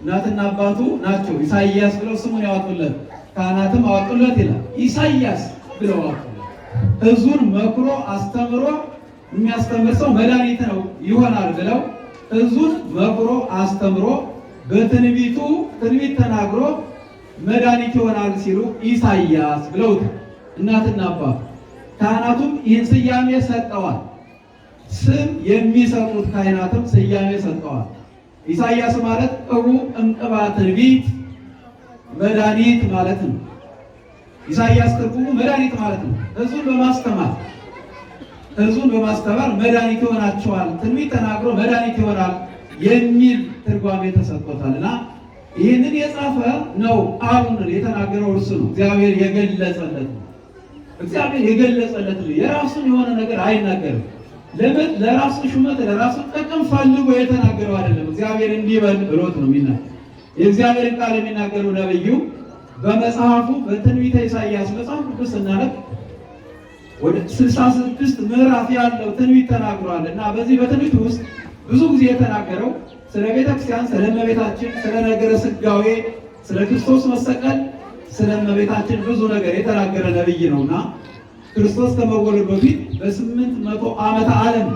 እናትና አባቱ ናቸው ኢሳይያስ ብለው ስሙን ያወጡለት፣ ካህናትም አወጡለት ይላል። ኢሳይያስ ብለው አወጡለት። ሕዝቡን መክሮ አስተምሮ የሚያስተምር ሰው መድኃኒት ነው ይሆናል ብለው ሕዝቡን መክሮ አስተምሮ በትንቢቱ ትንቢት ተናግሮ መድኃኒት ይሆናል ሲሉ ኢሳይያስ ብለውታል እናትና አባቱ። ካህናቱም ይህን ስያሜ ሰጠዋል። ስም የሚሰጡት ካህናትም ስያሜ ሰጠዋል። ኢሳይያስ ማለት ቅቡ እምቅባ ትንቢት መድኃኒት ማለት ነው። ኢሳይያስ ትርጉሙ መድኃኒት ማለት ነው። ሕዝቡን በማስተማር መድኃኒት ይሆናቸዋል፣ ትንቢት ተናግሮ መድኃኒት ይሆናል የሚል ትርጓሜ ተሰጥቶታልና ይህንን የጻፈ ነው ቃሉን የተናገረው እርሱ ነው። እግዚአብሔር የገለጸለት ነው። የራሱን የሆነ ነገር አይናገርም። ለምን? ለራሱ ሹመት ለራሱ ጥቅም ፈልጎ የተናገረው አይደለም። እግዚአብሔር እንዲበል ብሎት ነው የሚናገር። የእግዚአብሔርን ቃል የሚናገሩ ነብዩ በመጽሐፉ በትንቢተ ኢሳይያስ መጽሐፍ ቅዱስ ስናነብ ወደ 66 ምዕራፍ ያለው ትንቢት ተናግሯል እና በዚህ በትንቢት ውስጥ ብዙ ጊዜ የተናገረው ስለ ቤተክርስቲያን፣ ስለ እመቤታችን፣ ስለ ነገረ ሥጋዌ፣ ስለ ክርስቶስ መሰቀል፣ ስለ እመቤታችን ብዙ ነገር የተናገረ ነብይ ነውና ክርስቶስ ከመወለዱ በፊት በ800 ዓመተ ዓለም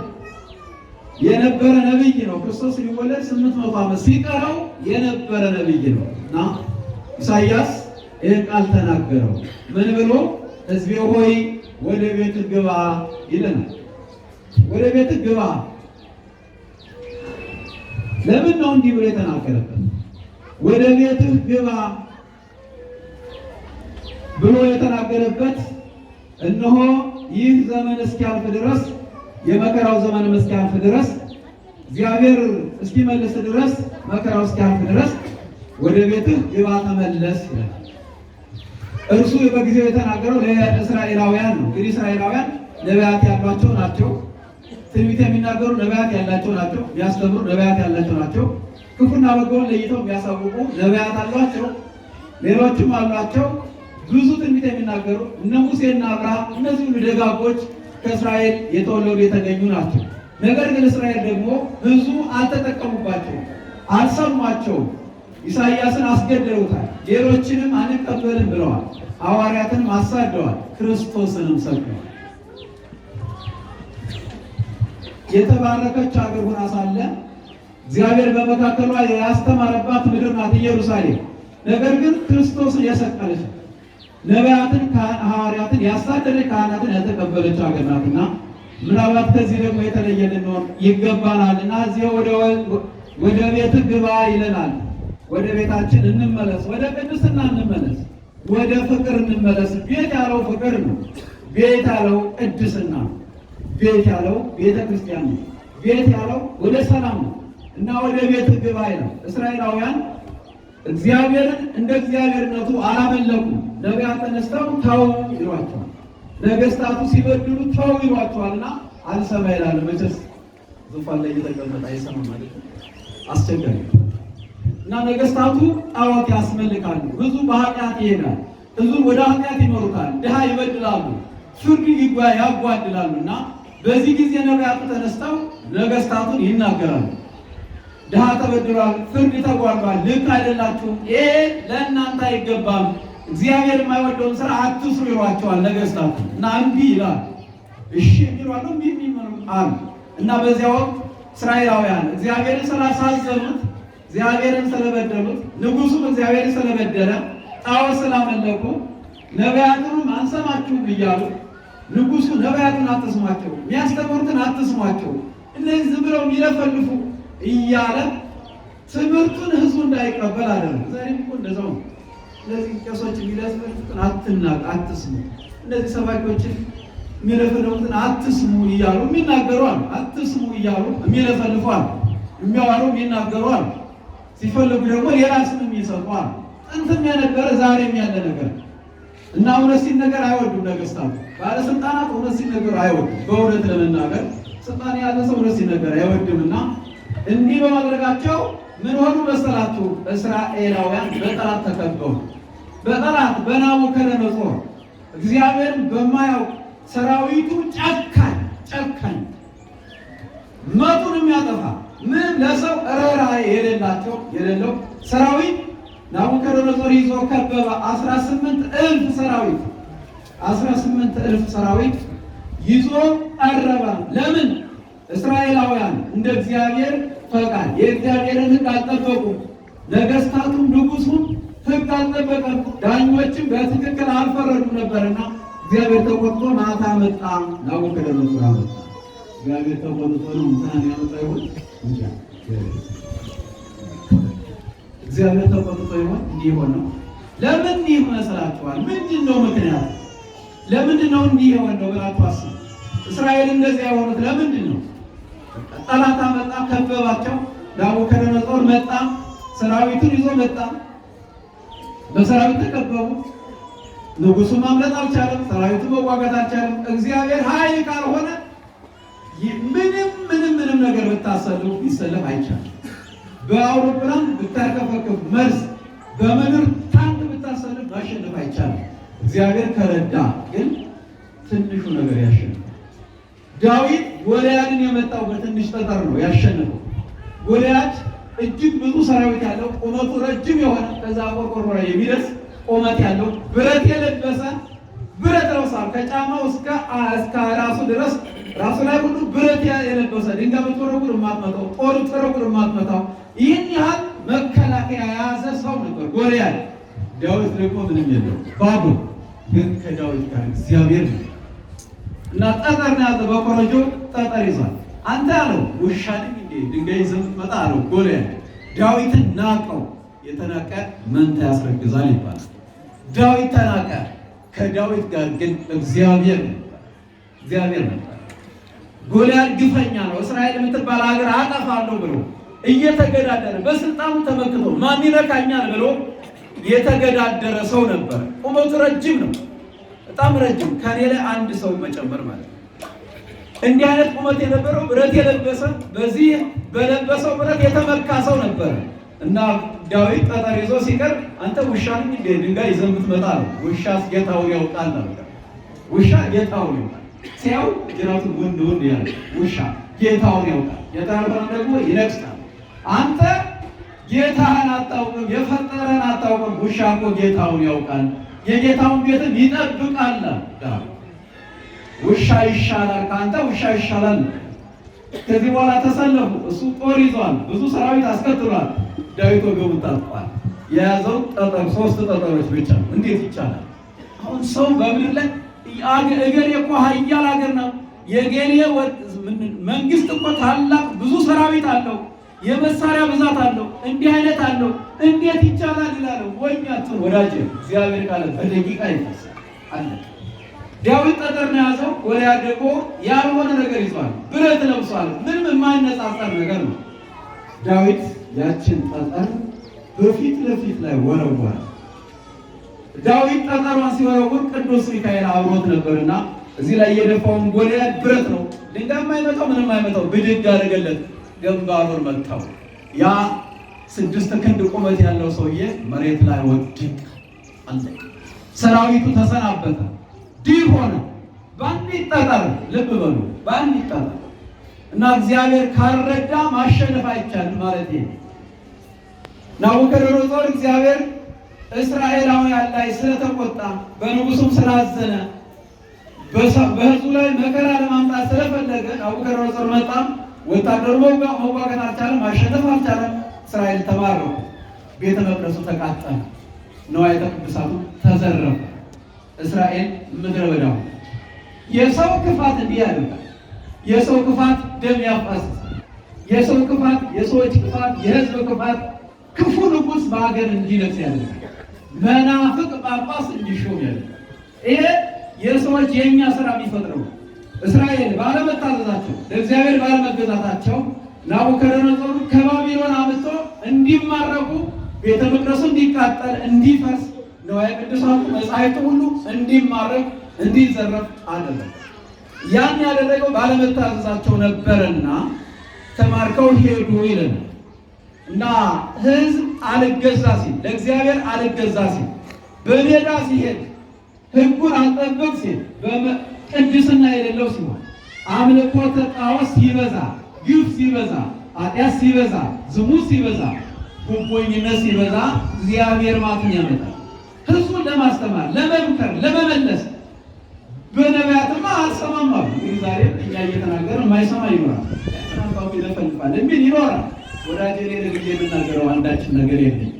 የነበረ ነብይ ነው። ክርስቶስ ሊወለድ 800 ዓመት ሲቀረው የነበረ ነብይ ነው እና ኢሳይያስ ይህን ቃል ተናገረው። ምን ብሎ? ሕዝቤ ሆይ ወደ ቤትህ ግባ ይለናል። ወደ ቤትህ ግባ። ለምን ነው እንዲህ ብሎ የተናገረበት? ወደ ቤትህ ግባ ብሎ የተናገረበት እነሆ ይህ ዘመን እስኪያልፍ ድረስ፣ የመከራው ዘመን እስኪያልፍ ድረስ፣ እግዚአብሔር እስኪመልስ ድረስ፣ መከራው እስኪያልፍ ድረስ ወደ ቤትህ ግባ ተመለስ ይላል። እርሱ በጊዜው የተናገረው ለእስራኤላውያን ነው። እንግዲህ እስራኤላውያን ነቢያት ያሏቸው ናቸው። ትንቢት የሚናገሩ ነቢያት ያላቸው ናቸው። የሚያስተምሩ ነቢያት ያላቸው ናቸው። ክፉና በጎን ለይተው የሚያሳውቁ ነቢያት አሏቸው። ሌሎችም አሏቸው። ብዙ ትንቢት የሚናገሩ እነ ሙሴና አብርሃም፣ እነዚህ ሁሉ ደጋጎች ከእስራኤል የተወለዱ የተገኙ ናቸው። ነገር ግን እስራኤል ደግሞ ብዙ አልተጠቀሙባቸውም፣ አልሰሟቸውም። ኢሳይያስን አስገድለውታል። ሌሎችንም አንቀበልም ብለዋል። ሐዋርያትንም አሳደዋል። ክርስቶስንም ሰብከዋል። የተባረከች ሀገር ሆና ሳለ እግዚአብሔር በመካከሏ ያስተማረባት ምድር ናት ኢየሩሳሌም። ነገር ግን ክርስቶስን የሰቀለች ነቢያትን ሐዋርያትን ያሳደደች ካህናትን ያልተቀበለች ሀገር ናትና ምናልባት ከዚህ ደግሞ የተለየ ልንሆን ይገባናልና እዚህ ወደ ቤትህ ግባ ይለናል። ወደ ቤታችን እንመለስ፣ ወደ ቅድስና እንመለስ፣ ወደ ፍቅር እንመለስ። ቤት ያለው ፍቅር ነው። ቤት ያለው ቅድስና ነው። ቤት ያለው ቤተ ክርስቲያን ነው። ቤት ያለው ወደ ሰላም ነው እና ወደ ቤትህ ግባ ይላል። እስራኤላውያን እግዚአብሔርን እንደ እግዚአብሔርነቱ አላመለኩም። ነቢያት ተነስተው ተው ይሏቸዋል። ነገስታቱ ሲበድሉ ተው ይሏቸዋልና አልሰማ ይላል። መቼስ ዙፋን ላይ እየተቀመጠ አይሰማ ማለት አስቸጋሪ እና ነገስታቱ ጣዖት ያስመልካሉ። ብዙ በኃጢአት ይሄዳል። ህዝቡን ወደ ኃጢአት ይመሩታል። ድሃ ይበድላሉ፣ ፍርድ ያጓድላሉ እና በዚህ ጊዜ ነቢያቱ ተነስተው ነገስታቱን ይናገራሉ። ድሃ ተበድሏል፣ ፍርድ ተጓድሏል፣ ልክ አይደላችሁም፣ ይሄ ለእናንተ አይገባም፣ እግዚአብሔር የማይወደውን ስራ አትስሩ ይሏቸዋል ነገስታቱ እና እምቢ ይላል። እሺ የሚሏሉ እምቢ አሉ እና በዚያ ወቅት እስራኤላውያን እግዚአብሔርን ስላሳዘኑት፣ እግዚአብሔርን ስለበደሉት፣ ንጉሱም እግዚአብሔርን ስለበደለ፣ ጣዖት ስላመለኩ ነቢያቱንም አንሰማችሁም እያሉ ንጉሱ ነቢያቱን አትስሟቸው፣ የሚያስተምሩትን አትስሟቸው፣ እነዚህ ዝም ብለው የሚለፈልፉ እያለ ትምህርቱን ህዝቡ እንዳይቀበል አደረገ። ዛሬም እኮ እንደዛው ነው። ስለዚህ ቄሶች የሚለፈልፉትን አትስሙ፣ እነዚህ ሰባኪዎችን የሚለፈልፉትን አትስሙ እያሉ የሚናገሩ አሉ። አትስሙ እያሉ የሚለፈልፉ አሉ፣ የሚያዋሩ የሚናገሩ አሉ። ሲፈልጉ ደግሞ ሌላ ስም የሚሰጡ አሉ። ጥንትም የነበረ ዛሬም ያለ ነገር እና እውነት ሲነገር አይወዱም ነገስታቱ። ባለስልጣናት እውነት ሲነገር አይወዱም። በእውነት ለመናገር ስልጣን ያለ ሰው እውነት ሲነገር አይወድምና እንዲህ በማድረጋቸው ምን ሆኑ መሰላችሁ? እስራኤላውያን በጠላት ተከበው፣ በጠላት በናቡከደነፆር እግዚአብሔርን በማያውቅ ሰራዊቱ ጨካኝ መቱን የሚያጠፋ ምን ለሰው ርኅራኄ የሌለው ሰራዊት ናቡከደነፆር ይዞ ከበበ። 18,000 ሰራዊት 18,000 ሰራዊት ይዞ ቀረበ። ለምን? እስራኤላውያን እንደ እግዚአብሔር ፈቃድ የእግዚአብሔርን ሕግ አልጠበቁም። ነገስታቱም ንጉሱም ሕግ አልጠበቀም። ዳኞችም በትክክል አልፈረዱም ነበርና እግዚአብሔር ተቆጥቶ ማታ መጣ። ናቡከደነፆር አመጣ። እግዚአብሔር ተቆጥቶ ነው እንትን ያመጣ ይሆን እንጂ እግዚአብሔር ተቆጥቶ ይሆን እንዲህ ሆነው። ለምን እንዲህ ይመስላችኋል? ምንድን ነው ምክንያት? ለምንድን ነው እንዲህ የሆነው ብላችሁ አስቡ። እስራኤል እንደዚህ የሆኑት ለምንድን ነው? ጠላት መጣ፣ ከበባቸው። ናቡከደነፆር መጣ፣ ሰራዊቱን ይዞ መጣ። በሰራዊት ተከበቡ። ንጉሱ ማምለጥ አልቻለም፣ ሰራዊቱ መዋጋት አልቻለም። እግዚአብሔር ኃይል ካልሆነ ምንም ነገር ብታሰልፉ ይሰለፍ አይቻልም። በአውሮፕላን ብታርከፈክፍ መርስ፣ በምድር ታንክ ብታሰልፍ ማሸነፍ አይቻልም። እግዚአብሔር ከረዳ ግን ትንሹ ነገር ያሸንፋል። ዳዊት ጎልያድን የመጣው በትንሽ ጠጠር ነው ያሸነፈው። ጎልያድ እጅግ ብዙ ሰራዊት ያለው ቁመቱ ረጅም የሆነ ከዛ ቆርቆሮ ላይ የሚደርስ ቁመት ያለው ብረት የለበሰ ብረት ለብሷል። ከጫማው እስከ ራሱ ድረስ ራሱ ላይ ሁሉ ብረት የለበሰ ድንጋይ ብትወረውር የማትመታው ጦር ብትወረውር የማትመታው ይህን ያህል መከላከያ የያዘ ሰው ነበር ጎልያድ። ዳዊት ደግሞ ምንም የለው ባዶ። ግን ከዳዊት ጋር እግዚአብሔር ነው እና ጠጠር ነው ያዘ። በኮረጆ ጠጠር ይዟል። አንተ አለው ውሻ ነኝ እንዴ ድንጋይ ይዘህ የምትመጣ አለው ጎልያድ። ዳዊትን ናቀው። የተናቀ መንታ ያስረግዛል ይባላል። ዳዊት ተናቀ። ከዳዊት ጋር ግን እግዚአብሔር ነበር። ጎልያድ ግፈኛ ነው። እስራኤል የምትባል ሀገር አጠፋለሁ ብሎ እየተገዳደረ በስልጣኑ ተመክቶ ማን ይነካኛል ብሎ የተገዳደረ ሰው ነበር። ቁመቱ ረጅም ነው፣ በጣም ረጅም። ከኔ ላይ አንድ ሰው መጨመር ማለት ነው። እንዲህ አይነት ቁመት የነበረው ብረት የለበሰ በዚህ በለበሰው ብረት የተመካ ሰው ነበር እና ዳዊት ጠጠር ይዞ ሲቀር አንተ ውሻ ነኝ እንደ ድንጋይ ይዘህ የምትመጣ ነው። ውሻስ ጌታውን ያውቃል ነው። ውሻ ጌታውን ያውቃል። ሲያው ጅራቱን ወንድ ያለ ውሻ ጌታውን ያውቃል። ጌታውን ደግሞ ይነግሳል። አንተ ጌታህን አታውቅም፣ የፈጠረን አታውቅም። ውሻ እኮ ጌታውን ያውቃል፣ የጌታውን ቤትን ይጠብቃል። ውሻ ይሻላል፣ ከአንተ ውሻ ይሻላል። ከዚህ በኋላ ተሰለፉ። እሱ ጦር ይዟል፣ ብዙ ሰራዊት አስከትሏል። ዳዊት ወገቡን ታጥቋል። የያዘው ጠጠር 3 ጠጠሮች ብቻ ነው። እንዴት ይቻላል? አሁን ሰው በምድር ላይ እገሌ እኮ ኃያል ሀገር ነው፣ የገሌ መንግስት እኮ ታላቅ ብዙ ሰራዊት አለው፣ የመሳሪያ ብዛት አለው፣ እንዲህ አይነት አለው፣ እንዴት ይቻላል ይላል። ወኛቱን ወዳጅ እግዚአብሔር ቃል በደቂቃ ይፈሳል አለ። ዳዊት ጠጠር ነው ያዘው። ጎልያድ ደግሞ ያልሆነ ነገር ይዟል፣ ብረት ለብሷል። ምንም የማይነጻጸር ነገር ነው። ዳዊት ያችን ጠጠር በፊት ለፊት ላይ ወረወረ። ዳዊት ጠጠሯን ሲወረውር ቅዱስ ሚካኤል አብሮት ነበርና እዚህ ላይ የደፋውን ጎልያድ ብረት ነው፣ ድንጋይ የማይመታው ምንም አይመታው፣ ብድግ አደረገለት፣ ግንባሩን መታው። ያ 6 ክንድ ቁመት ያለው ሰውዬ መሬት ላይ ወድቅ አለ። ሰራዊቱ ተሰናበተ፣ ድል ሆነ። በአንዲት ጠጠር ልብ በሉ፣ በአንዲት ጠጠር እና እግዚአብሔር ካልረዳ ማሸነፍ አይቻልም ማለት ነው። ናቡከደነፆር እግዚአብሔር እስራኤላውያን ላይ ስለተቆጣ በንጉሱም ስላዘነ በህዝቡ ላይ መከራ ለማምጣት ስለፈለገ ናቡከደነፆር መጣ። ወታደሩ መዋጋት አልቻለም፣ ማሸነፍ አልቻለም። እስራኤል ተማረኩ። ቤተ መቅደሱ ተቃጠለ፣ ንዋየ ቅድሳቱ ተዘረፈ። እስራኤል ምድረ በዳ። የሰው ክፋት እንዲህ ያደርጋል። የሰው ክፋት ደም ያፋስሳል። የሰው ክፋት፣ የሰዎች ክፋት፣ የህዝብ ክፋት ክፉ ንጉሥ በሀገር እንዲነግስ ያደርጋል። መናፍቅ ጳጳስ እንዲሾም ያደርጋል። ይሄ የሰዎች የእኛ ስራ የሚፈጥረው እስራኤል ባለመታዘዛቸው ለእግዚአብሔር ባለመገዛታቸው ናቡከደነፆር ከባቢሎን አምጥቶ እንዲማረኩ ቤተ መቅደሱ እንዲቃጠል እንዲፈርስ ንዋየ ቅድሳቱ መጻሕፍቱ ሁሉ እንዲማረክ እንዲዘረፍ አደረገ። ያን ያደረገው ባለመታዘዛቸው ነበርና ተማርከው ሄዱ ይለናል። እና ህዝብ አልገዛ ሲል ለእግዚአብሔር አልገዛ ሲል በሜዳ ሲሄድ ህጉን አልጠበቅ ሲል ቅድስና የሌለው ሲሆን አምልኮተ ጣዖት ሲበዛ ግፍ ሲበዛ ኃጢአት ሲበዛ፣ ዝሙት ሲበዛ፣ ጉቦኝነት ሲበዛ እግዚአብሔር ማትን ያመጣል። ህዝቡን ለማስተማር፣ ለመምከር፣ ለመመለስ በነቢያትማ አልሰማም አሉ። እንግዲህ ዛሬ እኛ እየተናገርን የማይሰማ ይኖራል፣ ተናባቢ ይለፈልፋል የሚል ይኖራል። ወዳጄ እኔ ለግሌ የምናገረው አንዳችን ነገር የለኝም።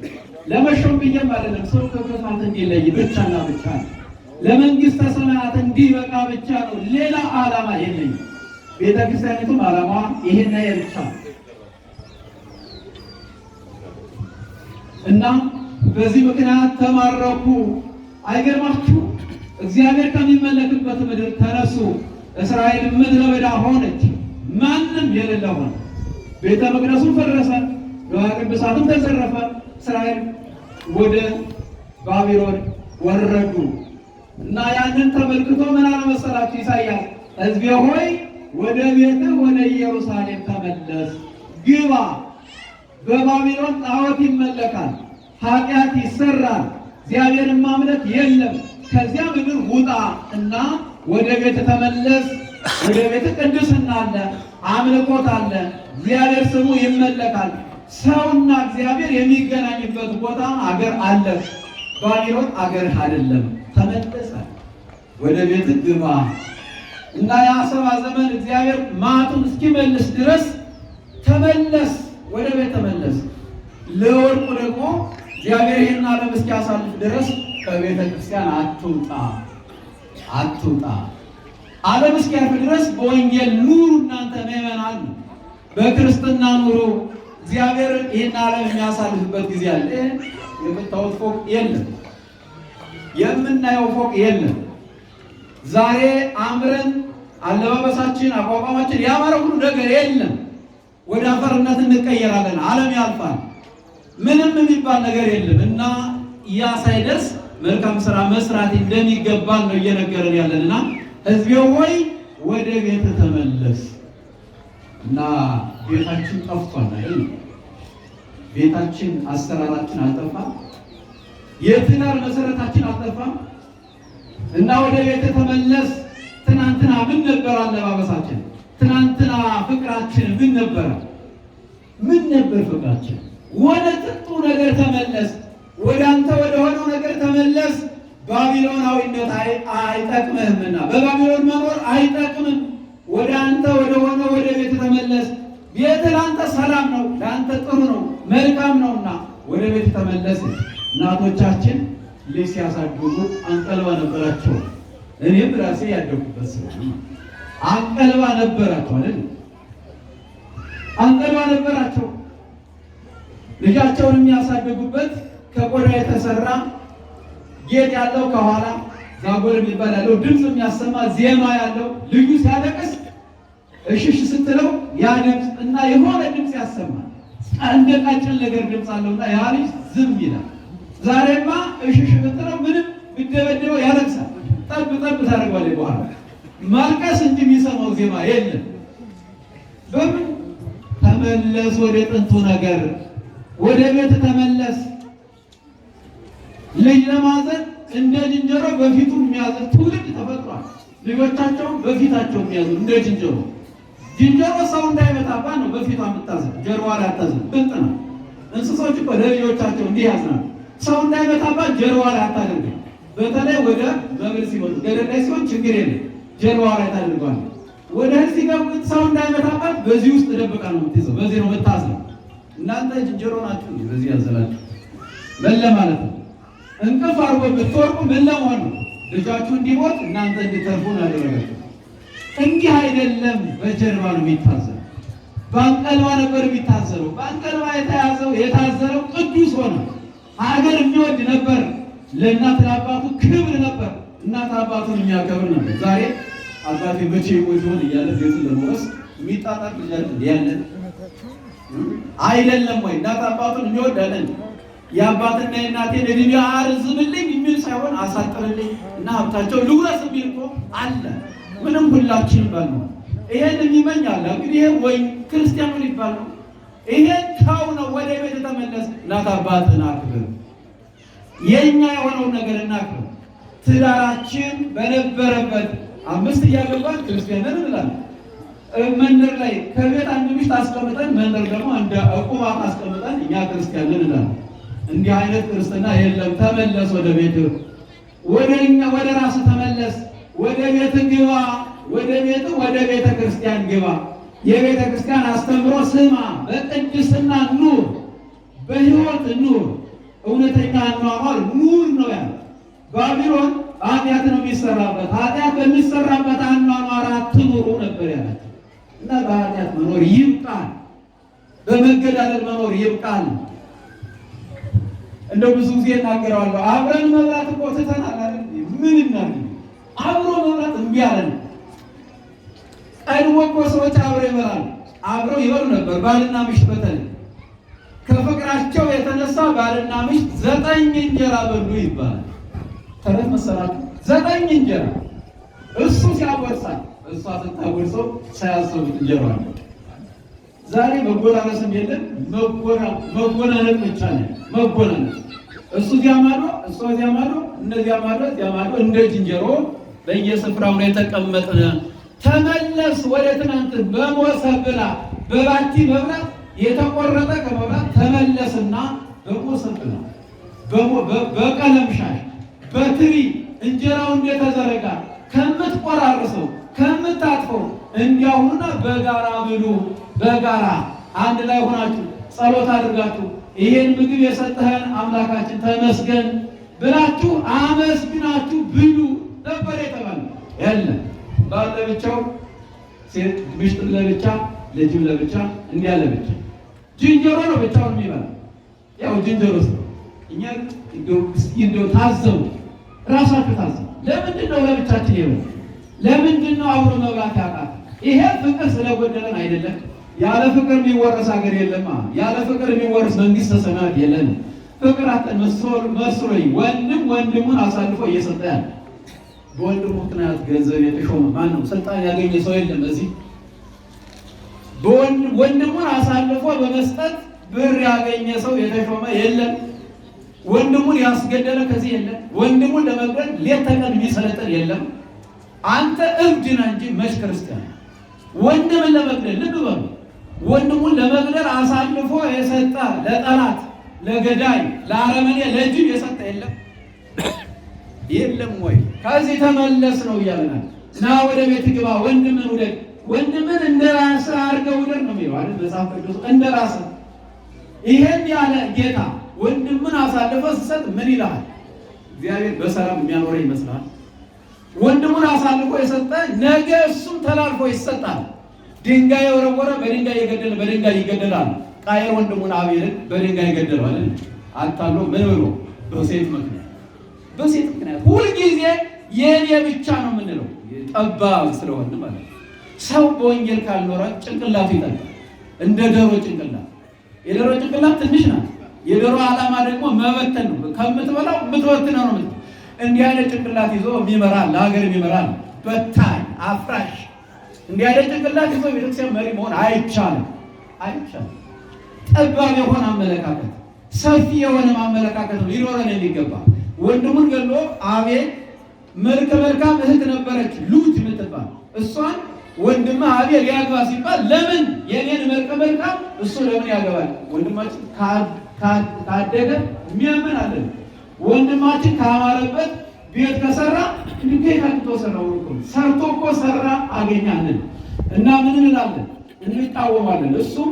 ለመሾም ብዬም አይደለም፣ ሰው ከክፋት እንዲለይ ብቻና ብቻ ነው። ለመንግስተ ሰማያት እንዲበቃ ብቻ ነው። ሌላ ዓላማ የለኝም። ቤተክርስቲያኒቱም ዓላማ ይሄን ብቻ ነው እና በዚህ ምክንያት ተማረኩ። አይገርማችሁ? እግዚአብሔር ከሚመለክበት ምድር ተነሱ። እስራኤል ምድረ በዳ ሆነች፣ ማንም የሌለ ሆነ። ቤተ መቅደሱ ፈረሰ፣ ንዋየ ቅድሳቱም ተዘረፈ። እስራኤል ወደ ባቢሎን ወረዱ እና ያንን ተመልክቶ ምን አለ መሰላችሁ ኢሳይያስ? ሕዝቤ ሆይ ወደ ቤትህ ወደ ኢየሩሳሌም ተመለስ፣ ግባ። በባቢሎን ጣዖት ይመለካል፣ ኃጢአት ይሰራል፣ እግዚአብሔርን ማምለክ የለም። ከዚያ ምድር ውጣ እና ወደ ቤት ተመለስ። ወደ ቤት ቅድስና አለ፣ አምልኮት አለ፣ እግዚአብሔር ስሙ ይመለካል። ሰውና እግዚአብሔር የሚገናኝበት ቦታ አገር አለ። ባቢሎን አገር አይደለም። ተመለሰ፣ ወደ ቤት ግባ እና ያ ሰባ ዘመን እግዚአብሔር ማቱን እስኪመልስ ድረስ ተመለስ፣ ወደ ቤት ተመለስ። ለወርቁ ደግሞ እግዚአብሔር ይህን ዓለም እስኪያሳልፍ ድረስ ከቤተ ክርስቲያን አትውጣ። ዓለም እስኪያልፍ ድረስ በወንጌል ኑሩ። እናንተ ምእመናን በክርስትና ኑሩ። እግዚአብሔር ይህን ዓለም የሚያሳልፍበት ጊዜ አለ። የምታዩት ፎቅ የለም፣ የምናየው ፎቅ የለም። ዛሬ አምረን አለባበሳችን፣ አቋቋማችን ያማረ ሁሉ ነገር የለም። ወደ አፈርነት እንቀየራለን። ዓለም ያልፋል። ምንም የሚባል ነገር የለም እና ያ ሳይደርስ መልካም ስራ መስራት እንደሚገባን ነው እየነገረን ያለንና ሕዝቤ ሆይ ወደ ቤት ተመለስ እና ቤታችን ጠፍቷል አይደል? ቤታችን አሰራራችን አልጠፋም። የትዳር መሰረታችን አልጠፋም እና ወደ ቤት ተመለስ። ትናንትና ምን ነበር አለባበሳችን? ትናንትና ፍቅራችን ምን ነበር? ምን ነበር ፍቅራችን? ወደ ጥንቱ ነገር ተመለስ። ወደ አንተ ወደ ሆነው ነገር ተመለስ። ባቢሎናዊነት አይጠቅምህምና በባቢሎን መኖር አይጠቅምም። ወደ አንተ ወደ ሆነው ወደ ቤት ተመለስ። ቤት ለአንተ ሰላም ነው፣ ለአንተ ጥሩ ነው፣ መልካም ነውና ወደ ቤት ተመለስ። እናቶቻችን ልጅ ሲያሳድጉ አንቀልባ ነበራቸው። እኔም ራሴ ያደኩበት ስለሆነ አንቀልባ ነበራቸው አይደል? አንቀልባ ነበራቸው። ልጃቸውን የሚያሳድጉበት ከቆዳ የተሰራ ጌጥ ያለው ከኋላ ዛጎል የሚባል ያለው ድምፅ የሚያሰማ ዜማ ያለው ልጁ ሲያለቅስ እሽሽ ስትለው ያ ድምፅ እና የሆነ ድምፅ ያሰማል። እንደ ቃጭል ነገር ድምፅ አለውና ያ ልጅ ዝም ይላል። ዛሬማ እሽሽ ብትለው ምንም ብትደበድበው ያለቅሳል። ጠብ ጠብ ታደርጓለች። በኋላ ማልቀስ እንጂ የሚሰማው ዜማ የለም። በምን ተመለስ? ወደ ጥንቱ ነገር ወደ ቤት ተመለስ። ልጅ ለማዘን እንደ ዝንጀሮ በፊቱ የሚያዝን ትውልድ ተፈጥሯል። ልጆቻቸውን በፊታቸው የሚያዝኑ እንደ ዝንጀሮ። ዝንጀሮ ሰው እንዳይመጣባት ነው በፊቷ የምታዝን፣ ጀርባዋ ላይ አታዝን። ብልጥ ነው። እንስሶች እኮ ለልጆቻቸው እንዲህ ያዝናሉ። ሰው እንዳይመጣባት ጀርባዋ ላይ አታደርግም። በተለይ ወደ መብል ሲመጡ ገደል ላይ ሲሆን ችግር የለም፣ ጀርባዋ ላይ ታደርጓል። ወደ እህል ሲገቡ ሰው እንዳይመጣባት በዚህ ውስጥ ደብቃ ነው የምትይዘው። በዚህ ነው የምታዝነው። እናንተ ዝንጀሮ ናችሁ፣ በዚህ ያዘላችሁ ምን ለማለት ነው? እንቅፍ አርጎ ብትወርቁ ምን ለመሆን ነው? ልጃችሁ እንዲሞት እናንተ እንድትተርፉ ያደረጋችሁ። እንዲህ አይደለም። በጀርባ ነው የሚታዘረው። በአንቀልባ ነበር የሚታዘረው። በአንቀልባ የታዘረው ቅዱስ ሆነ። ሀገር የሚወድ ነበር። ለእናት ለአባቱ ክብር ነበር። እናት አባቱን የሚያከብር ነበር። ዛሬ አባቴ መቼ ይቆይ ይሆን እያለ ቤቱን ለመውረስ የሚጣጣር ልጅ ያለን አይደለም ወይ? እናት አባቱን የሚወዳለን የአባትና የእናቴን እድሜ አርዝምልኝ የሚል ሳይሆን አሳጥርልኝ እና ሀብታቸው ልውረስ የሚል እኮ አለ። ምንም ሁላችን ባል ነው ይሄን የሚመኝ አለ። እንግዲህ ይሄ ወይ ክርስቲያኑ ሊባል ነው። ይሄን ታው ነው። ወደ ቤት ተመለስ። እናት አባትን አክብር። የኛ የሆነውን ነገር እናክብር። ትዳራችን በነበረበት 5 እያገባን ክርስቲያን ነን እንላለን። መንደር ላይ ከቤት አንድ ሚስት አስቀምጠን መንደር ደግሞ እንደ ዕቁባት አስቀምጠን እኛ ክርስቲያን ነን እንላለን። እንዲህ አይነት ክርስትና የለም። ተመለስ ወደ ቤት፣ ወደ ራስ ተመለስ፣ ወደ ቤት ግባ፣ ወደ ቤተ ክርስቲያን ግባ። የቤተ ክርስቲያን አስተምሮ ስማ፣ በቅድስና ኑር፣ በሕይወት ኑር፣ እውነተኛ አኗኗር ኑር ነው ያለው። ባቢሎን ኃጢአት ነው የሚሰራበት፣ ኃጢአት በሚሰራበት አኗኗር አትኑሩ ነበር ያላቸው እና በኃጢአት መኖር ይብቃል፣ በመገዳደል መኖር ይብቃል። እንደው ብዙ ጊዜ እናገረዋለሁ። አብረን መብላት እኮ ትተናል አይደል? ምን እናድርግ? አብሮ መብላት እምቢ አለን። ቀድሞ እኮ ሰዎች አብረው ይበላሉ፣ አብረው ይበሉ ነበር። ባልና ምሽት በተለይ ከፍቅራቸው የተነሳ ባልና ምሽት 9 እንጀራ በሉ ይባላል። ተረት መሰላችሁ? 9 እንጀራ እሱ ሲያጎርሳል፣ እሷ ስታጎርሰው ሳያስቡት እንጀራ ነው። ዛሬ መጎራረስም የለም፣ መጎናነቅ ብቻ ነው። መጎናነቅ እሱ እዚያ ማዶ፣ እሷ እዚያ ማዶ፣ እነዚያ ማዶ፣ እዚያ ማዶ እንደ ዝንጀሮ በየስፍራው ነው የተቀመጥን። ተመለስ ወደ ትናንት። በሞሰብ ብላ፣ በባቲ መብላት የተቆረጠ ከመብላት ተመለስና በሞሰብ ብላ፣ በቀለም ሻሽ በትሪ እንጀራው እንደተዘረጋ ከምትቆራርሰው ከምታጥፈው እንዲያውና በጋራ ብሉ። በጋራ አንድ ላይ ሆናችሁ ጸሎት አድርጋችሁ ይሄን ምግብ የሰጠህን አምላካችን ተመስገን ብላችሁ አመስግናችሁ ብሉ ነበር የተባለ። የለም ባል ለብቻው፣ ሴት ምሽት ለብቻ፣ ልጅም ለብቻ፣ እንዲያ ለብቻ። ዝንጀሮ ነው ብቻውን የሚበላ። ያው ዝንጀሮ ነው። እኛ እንደው ታዘቡ፣ ራሳችሁ ታዘቡ። ለምንድን ነው ለብቻችን ይሄው? ለምንድን ነው አብሮ መብላት ያቃት? ይሄ ፍቅር ስለጎደለን አይደለም። ያለ ፍቅር የሚወረስ ሀገር የለም። ያለ ፍቅር የሚወረስ መንግስተ ሰማያት የለም። ፍቅር አጠን መስሎኝ ወንድም ወንድሙን አሳልፎ እየሰጠ ያለ፣ በወንድሙ ምክንያት ገንዘብ የተሾመ ማነው? ስልጣን ያገኘ ሰው የለም እዚህ። ወንድሙን አሳልፎ በመስጠት ብር ያገኘ ሰው የተሾመ የለም። ወንድሙን ያስገደለ ከዚህ የለም። ወንድሙን ለመግደል ሌት ተቀን የሚሰለጥን የለም። አንተ እብድ ነህ እንጂ መች ክርስቲያን። ወንድምን ለመግደል ልብ በሉ፣ ወንድሙን ለመግደል አሳልፎ የሰጠ ለጠላት፣ ለገዳይ፣ ለአረመኔ፣ ለጅብ የሰጠ የለም የለም ወይ? ከዚህ ተመለስ ነው እያለናል። ና ወደ ቤት ግባ፣ ወንድምን ውደድ። ወንድምን እንደ ራስህ አድርገህ ውደድ ነው የሚለው አይደል መጽሐፍ ቅዱስ። እንደ ራስህ። ይሄን ያለ ጌታ ወንድምን አሳልፈ ስትሰጥ ምን ይላል? እግዚአብሔር በሰላም የሚያኖረው ይመስላል? ወንድሙን አሳልፎ የሰጠ ነገ እሱም ተላልፎ ይሰጣል። ድንጋይ የወረወረ በድንጋይ የገደለ በድንጋይ ይገደላል። ቃየል ወንድሙን አቤልን በድንጋይ ገደለው አይደል? አታሎ ምን ብሎ? በሴት ምክንያት። በሴት ምክንያት ሁልጊዜ የኔ ብቻ ነው የምንለው ጠባብ ስለሆነ ማለት ነው። ሰው በወንጌል ካልኖረ ጭንቅላቱ ይጠጣል፣ እንደ ዶሮ ጭንቅላት። የዶሮ ጭንቅላት ትንሽ ናት። የዶሮ ዓላማ ደግሞ መበተን ነው። ከምትበላው የምትበትነው ነው። እንዲህ አይነት ጭንቅላት ይዞ የሚመራል፣ ለሀገር የሚመራል በታኝ አፍራሽ። እንዲህ አይነት ጭንቅላት ይዞ ቤተክርስቲያን መሪ መሆን አይቻልም፣ አይቻልም። ጠባብ የሆነ አመለካከት፣ ሰፊ የሆነ አመለካከት ነው ሊኖረን የሚገባ። ወንድሙን ገሎ አቤል መልከ መልካም እህት ነበረች ሉት የምትባል እሷን ወንድም አቤል ያግባ ሲባል ለምን የኔን መልከ መልካም እሱ ለምን ያገባል? ወንድማችን ካደገ የሚያምን አለን። ወንድማችን ካማረበት ቤት ከሰራ እንዴት አጥቶ ሰራው? ሰርቶ እኮ ሰራ አገኛለን እና ምን እንላለን? እንጣወማለን። እሱም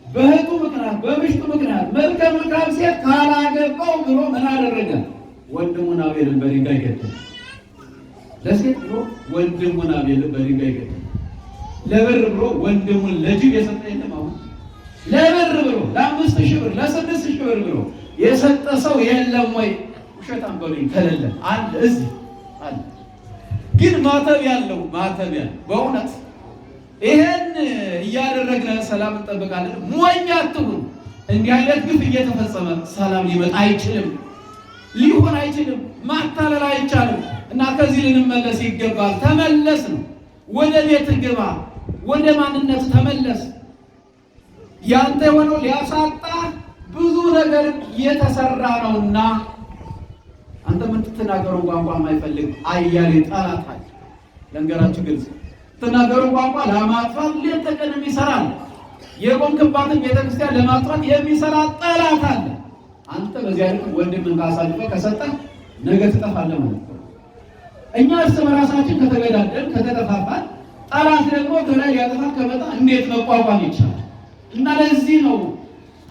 በእህቱ ምክንያት በምሽቱ ምክንያት መልከ መልካም ሴት ካላገባው ብሎ ምን አደረገ? ወንድሙን አቤልን በድንጋይ ገደለ። ለሴት ብሎ ወንድሙን አቤልን በድንጋይ ገደለ። ለብር ብሎ ወንድሙን ለጅብ የሰጠ የለም። አሁን ለብር ብሎ ለ5,000 ብር ለ6,000 ብር ብሎ የሰጠ ሰው የለም ወይ? ውሸታም በሉኝ ከሌለ አለ፣ እዚህ አለ። ግን ማተብ ያለው በእውነት ይሄን እያደረግን ሰላም እንጠብቃለን። ሞኝ አትሁን። እንዲህ አይነት ግፍ እየተፈጸመ ሰላም ሊመጣ አይችልም፣ ሊሆን አይችልም። ማታለል አይቻልም። እና ከዚህ ልንመለስ ይገባል። ተመለስ ነው። ወደ ቤት ግባ፣ ወደ ማንነት ተመለስ። ያንተ የሆነው ሊያሳጣ ብዙ ነገር እየተሰራ ነውና አንተ የምትናገረው ቋንቋ የማይፈልግ አያሌ ጠላት አለ። ለንገራችሁ ግልጽ ትናገሩ ቋንቋ ለማጥፋት ሌት ተቀን የሚሰራል። የቆምክባትን ቤተክርስቲያን ለማጥፋት የሚሰራ ጠላት አለ። አንተ በዚህ አይነት ወንድምን አሳልፈህ ከሰጠህ ነገ ትጠፋለህ ማለት ነው። እኛ እርስ በራሳችን ከተገዳደል ከተጠፋፋን ጠላት ደግሞ ገና ያጠፋን ከመጣ እንዴት መቋቋም ይቻላል? እና ለዚህ ነው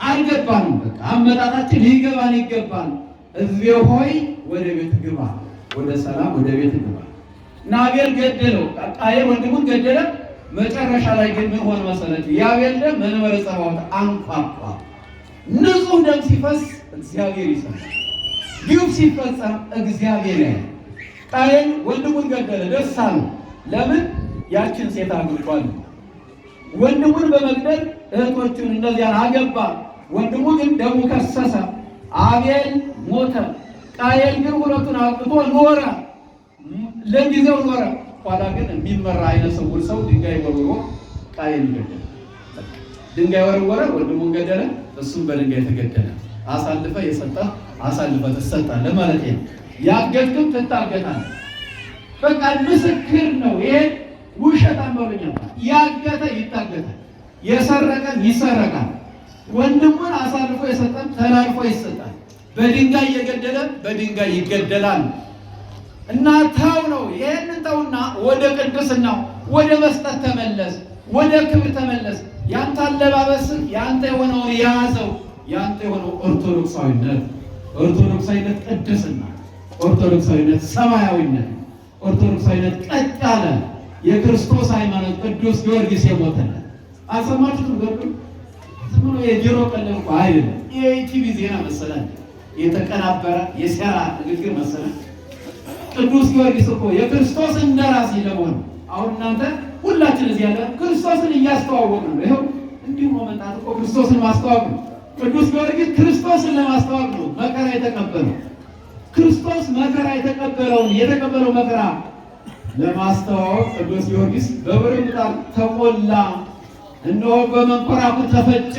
አልገባንም። በቃ አመጣጣችን ሊገባን ይገባል። ሕዝቤ ሆይ ወደ ቤት ግባ፣ ወደ ሰላም ወደ ቤት ግባ። እና አቤል ገደለው፣ ቃየል ወንድሙን ገደለ። መጨረሻ ላይ ግን ምን ሆነ መሰለህ? የአቤል ደም መንበረ ጸባዖት አንኳኳ። ንጹሕ ደም ሲፈስ እግዚአብሔር ይሰማል። ግፍ ሲፈጸም እግዚአብሔር ያያል። ቃየል ወንድሙን ገደለ፣ ደስ አለው። ለምን? ያችን ሴት አግብቷል። ወንድሙን በመግደል እህቶቹን እነዚያን አገባ። ወንድሙ ግን ደሙ ከሰሰ። አቤል ሞተ። ቃየል ግን ሁለቱን አግብቶ ኖረ። ለጊዜው ኖረ። ኋላ ግን የሚመራ አይነ ስውር ሰው ድንጋይ ወርውሮ ቃየል ገደለ። ድንጋይ ወረወረ፣ ወንድሙን ገደለ። እሱም በድንጋይ ተገደለ። አሳልፈ የሰጠህ አሳልፈ ትሰጣለህ ማለት ነው። ያገድክም ትታገታለህ። በቃ ምስክር ነው ይሄ። ውሸት አንበሉኛል። ያገተ ይታገታል፣ የሰረቀን ይሰረቃል። ወንድሙን አሳልፎ የሰጠን ተላልፎ ይሰጣል። በድንጋይ የገደለ በድንጋይ ይገደላል። እና ተው ነው። ይሄንን ተውና ወደ ቅድስናው ወደ መስጠት ተመለስ፣ ወደ ክብር ተመለስ። ያንተ አለባበስ ያንተ የሆነውን የያዘው ያንተ የሆነው ኦርቶዶክሳዊነት፣ ኦርቶዶክሳዊነት ቅድስና፣ ኦርቶዶክሳዊነት ሰማያዊነት፣ ኦርቶዶክሳዊነት ቀጥ ያለ የክርስቶስ ሃይማኖት ቅዱስ ጊዮርጊስ የሞተለት አልሰማችሁትም? ገርዱ ዝም ብሎ የጆሮ ቀለብ እኮ አይደለም። የኢቲቪ ዜና መሰለህ፣ የተቀናበረ የሴራ ንግግር መሰለህ። ቅዱስ ጊዮርጊስ እኮ የክርስቶስ እንደራሴ ለመሆን አሁን እናንተ ሁላችን እዚህ ያለ ክርስቶስን እያስተዋወቅ ነው። ይኸው እንዲሁ መምጣት እኮ ክርስቶስን ማስተዋወቅ ነው። ቅዱስ ጊዮርጊስ ክርስቶስን ለማስተዋወቅ ነው መከራ የተቀበለው። ክርስቶስ መከራ የተቀበለው መከራ ለማስተዋወቅ ቅዱስ ጊዮርጊስ በብር ምጣድ ተቆላ፣ እነሆ በመንኮራኩር ተፈጨ።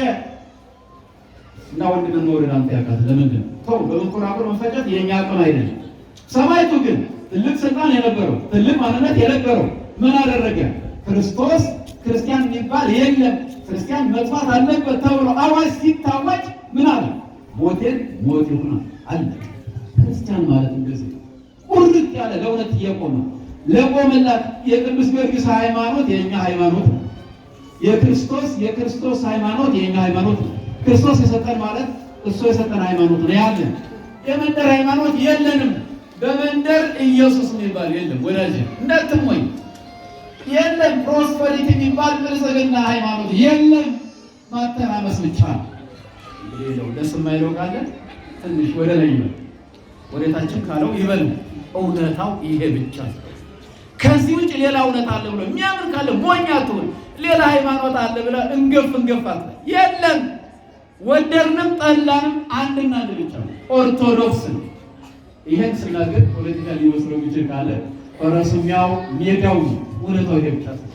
እና ወንድምን ወደ አንተ ያካት ለምንድን ነው በመንኮራኩር መፈጨት የኛ አቅም አይደለም። ሰማይቱ ግን ትልቅ ስልጣን የነበረው ትልቅ ማንነት የነበረው ምን አደረገ? ክርስቶስ ክርስቲያን የሚባል የለም፣ ክርስቲያን መጥፋት አለበት ተብሎ አዋጅ ሲታወጅ ምን አለ? ሞቴን ሞት ይሆናል አለ። ክርስቲያን ማለት እንደዚህ ቁርጥ ያለ ለእውነት እየቆመ ለቆመላት የቅዱስ ጊዮርጊስ ሃይማኖት የኛ ሃይማኖት ነው። የክርስቶስ ሃይማኖት የኛ ሃይማኖት ነው። ክርስቶስ የሰጠን ማለት እሱ የሰጠን ሃይማኖት ነው ያለን። የመንደር ሃይማኖት የለንም። በመንደር ኢየሱስ የሚባል የለም። ወዳጅ እንዳትሞኝ የለም። ፕሮስፐሪቲ የሚባል ብልጽግና ሃይማኖት የለም። ማተራመስ ብቻ ነው። ሌላው ደስ የማይለው ካለ ትንሽ ወደ ላይ ይበል፣ ወደታችን ካለው ይበል። እውነታው ይሄ ብቻ ነው። ከዚህ ውጭ ሌላ እውነት አለ ብሎ የሚያምን ካለ ሞኝ አትሁን። ሌላ ሃይማኖት አለ ብለ እንገፍ የለም። ወደድንም ጠላንም አንድና አንድ ብቻ ነው፣ ኦርቶዶክስ ነው። ይሄን ስናገር ፖለቲካ ሊወስደው የሚችል ካለ ፈረሱኛው ሜዳው እውነታው ይሄ ብቻ ነው።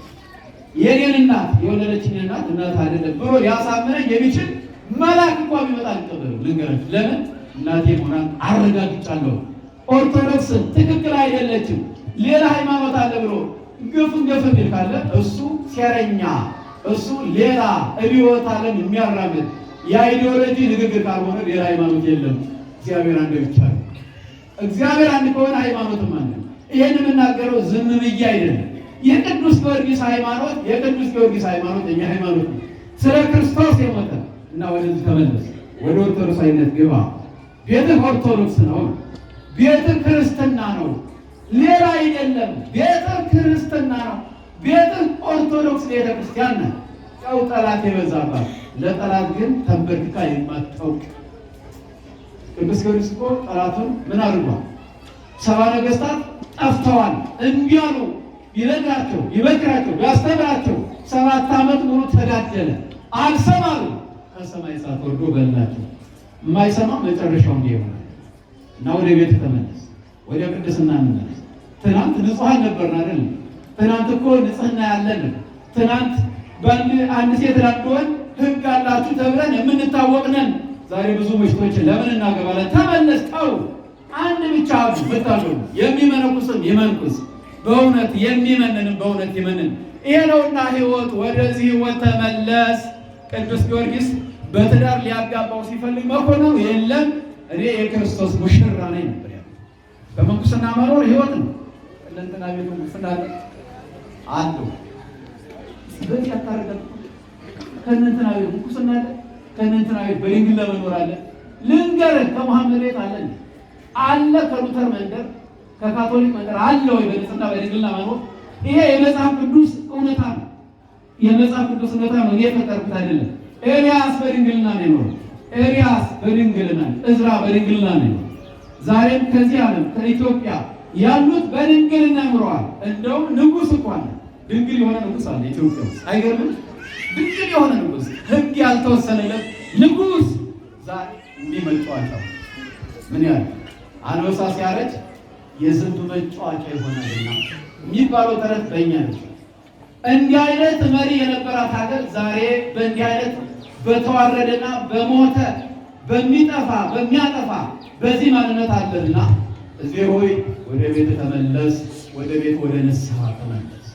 የኔን እናት የወለደችኝ እናት አይደለም ብሎ ሊያሳምነኝ የሚችል መልአክ እንኳን ቢመጣ አልቀበለው። ልንገራችሁ ለምን? እናቴ ሆናን አረጋግጫለሁ። ኦርቶዶክስ ትክክል አይደለችም፣ ሌላ ሃይማኖት አለ ብሎ ገፍ የሚል ካለ እሱ ሴረኛ፣ እሱ ሌላ እብዮት ዓለም የሚያራምድ የአይዲዮሎጂ ንግግር ካልሆነ ሌላ ሃይማኖት የለም። እግዚአብሔር አንድ ብቻ ነው። እግዚአብሔር አንድ ከሆነ ሃይማኖትም አለ። ይሄን የምናገረው ዝም ብዬ አይደለም። የቅዱስ ጊዮርጊስ ሃይማኖት የኛ ሃይማኖት ነው። ስለ ክርስቶስ የሞተ እና ወደዚህ ተመለስ፣ ወደ ኦርቶዶክሳዊነት ግባ። ቤትህ ኦርቶዶክስ ነው፣ ቤትህ ክርስትና ነው፣ ሌላ አይደለም። ቤትህ ክርስትና ነው፣ ቤትህ ኦርቶዶክስ ቤተክርስቲያን ነው። ያው ጠላት የበዛባት ለጠላት ግን ተንበርክካ የማታውቅ ቅዱስ ጊዮርጊስ እኮ ጠላቱን ምን አድርጓል? 70 ነገሥታት ጠፍተዋል እምቢ አሉ። ይነግራቸው ይመክራቸው ያስተምራቸው 7 ዓመት ሙሉ ተጋደለ። አልሰማሉ። ከሰማይ እሳት ወርዶ በላቸው። የማይሰማ መጨረሻው እንዲህ ይሆናል። እና ወደ ቤት ተመለስ፣ ወደ ቅድስና እንመለስ። ትናንት ንጹሐን ነበርን አይደል? ትናንት እኮ ንጽህና ያለን፣ ትናንት አንድ ሴት ላንዶን ሕግ አላችሁ ተብለን የምንታወቅ ነን። ዛሬ ብዙ ምሽቶችን ለምን እናገባለን? ተመለስ። ተው አንድ ብቻ ብታሉ የሚመነኩስም ይመንኩስ፣ በእውነት የሚመንን በእውነት ይመንን። ይሄ ነውና ሕይወት። ወደዚህ ሕይወት ተመለስ። ቅዱስ ጊዮርጊስ በትዳር ሊያጋባው ሲፈልግ መኮንኑ የለም እኔ የክርስቶስ ሙሽራ ነኝ ነበር ያለው። በምንኩስና መኖር ሕይወት ነው። ለእንትና ቤቱ ሙስና አሉ በዚህ አታረጋግጡ። ከእንትና ቤት ሙስና አለ፣ ከእንትና ቤት በድንግል ለመኖር አለ። ልንገርህ ከመሐመድ ቤት አለ ከሉተር መንደር ከካቶሊክ መንደር አለ ወይ በንጽህና በድንግልና መኖር? ይሄ የመጽሐፍ ቅዱስ እውነታ ነው። የመጽሐፍ ቅዱስ እውነታ ነው። እኔ የፈጠርኩት አይደለም። ኤልያስ በድንግልና ነው የኖረው። ኤልያስ በድንግልና፣ እዝራ በድንግልና ነው የኖረው። ዛሬም ከዚህ ዓለም ከኢትዮጵያ ያሉት በድንግልና ኖረዋል። እንደውም ንጉሥ እንኳን ድንግል የሆነ ንጉሥ አለ ኢትዮጵያ ውስጥ። አይገርምም? ድንግል የሆነ ንጉሥ፣ ሕግ ያልተወሰነለት ንጉሥ ዛሬ እንዲህ መጫወቻ ምን ያህል አንበሳ ሲያረጅ የዝንብ መጫወቻ ይሆናልና የሚባለው ተረት በእኛ ነው። እንዲህ አይነት መሪ የነበራት ሀገር ዛሬ በእንዲህ አይነት በተዋረደና በሞተ በሚያጠፋ በዚህ ማንነት አለና እዚህ ሆይ ወደ ቤት ተመለስ፣ ወደ ቤት ወደ ንስሐ ተመለስ፣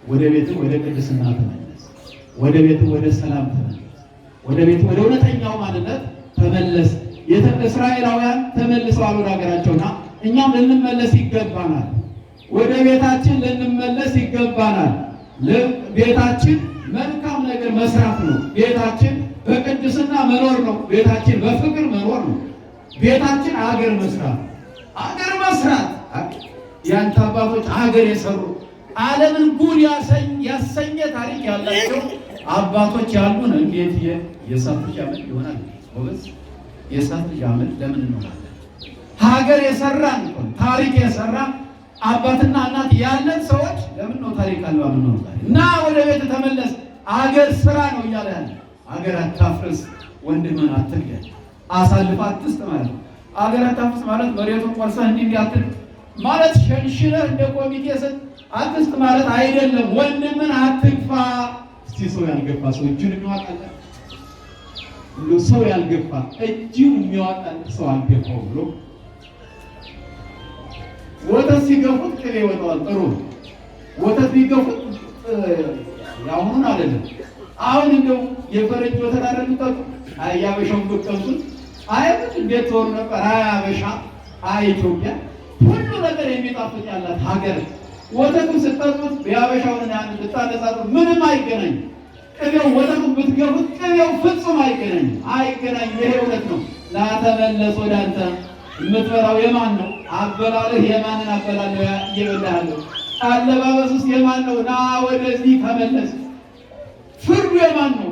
ወደ ቤት ወደ ቅድስና ተመለስ፣ ወደ ቤት ወደ ሰላም ተመለስ፣ ወደ ቤት ወደ እውነተኛው ማንነት ተመለስ። እስራኤላውያን ተመልሰዋል ወደ ሀገራቸውና እኛም ልንመለስ ይገባናል። ወደ ቤታችን ልንመለስ ይገባናል። ቤታችን መልካም ነገር መስራት ነው። ቤታችን በቅድስና መኖር ነው። ቤታችን በፍቅር መኖር ነው። ቤታችን አገር መስራት ያንተ አባቶች አገር የሰሩ ዓለምን ጉድ ያሰኘ ታሪክ ያላቸው አባቶች ያሉን እንዴት የእሳት ልጅ አመድ ይሆናል? ጎበዝ የእሳት ልጅ አመድ ለምን እንሆናለን? ሀገር የሰራን ታሪክ የሰራ አባትና እናት ያለን ሰዎች ለምን ነው ታሪክ አልባ ምንሆነው? እና ወደ ቤት ተመለስ፣ አገር ስራ ነው እያለ ያለ። አገር አታፍርስ፣ ወንድምህን አትግደል፣ አሳልፈህ አትስጥ ማለት ነው። አገር አታፍርስ ማለት መሬቱን ቆርሰህ እንዲህ አትል ማለት ሸንሽለህ እንደ ኮሚቴ አትስጥ ማለት አይደለም። ወንድምህን አትግፋ። እስቲ ሰው ያልገፋ ሰው እጁን የሚዋጣለት ሰው ያልገፋ እጁን የሚዋጣለት ሰው አልገፋው ብሎ ወተት ሲገፉት ቅቤ ይወጣዋል። ጥሩ ወተት ቢገፉት ያሁን አይደለም። አሁን እንደው የፈረንጅ ወተት አይደለም። አያበሻውን ብትቀምሱት አይበት እንዴት ሆኖ ነበር? አያበሻ ኢትዮጵያ ሁሉ ነገር የሚጣፍጥ ያላት ሀገር ወተቱን ስጠጡት ያበሻውን ያን ልታነጻጡት ምንም አይገናኝ። ቅቤው ወተቱን ብትገፉት ቅቤው ፍጹም አይገናኝ። ይሄ እውነት ነው። ላተመለስ ወደ አንተ የምትበላው የማን ነው? አበላልህ የማንን አበላል ነው እየበላሃለሁ? አለባበሱስ የማን ነው? ና ወደዚህ ተመለስ። ፍርዱ የማን ነው?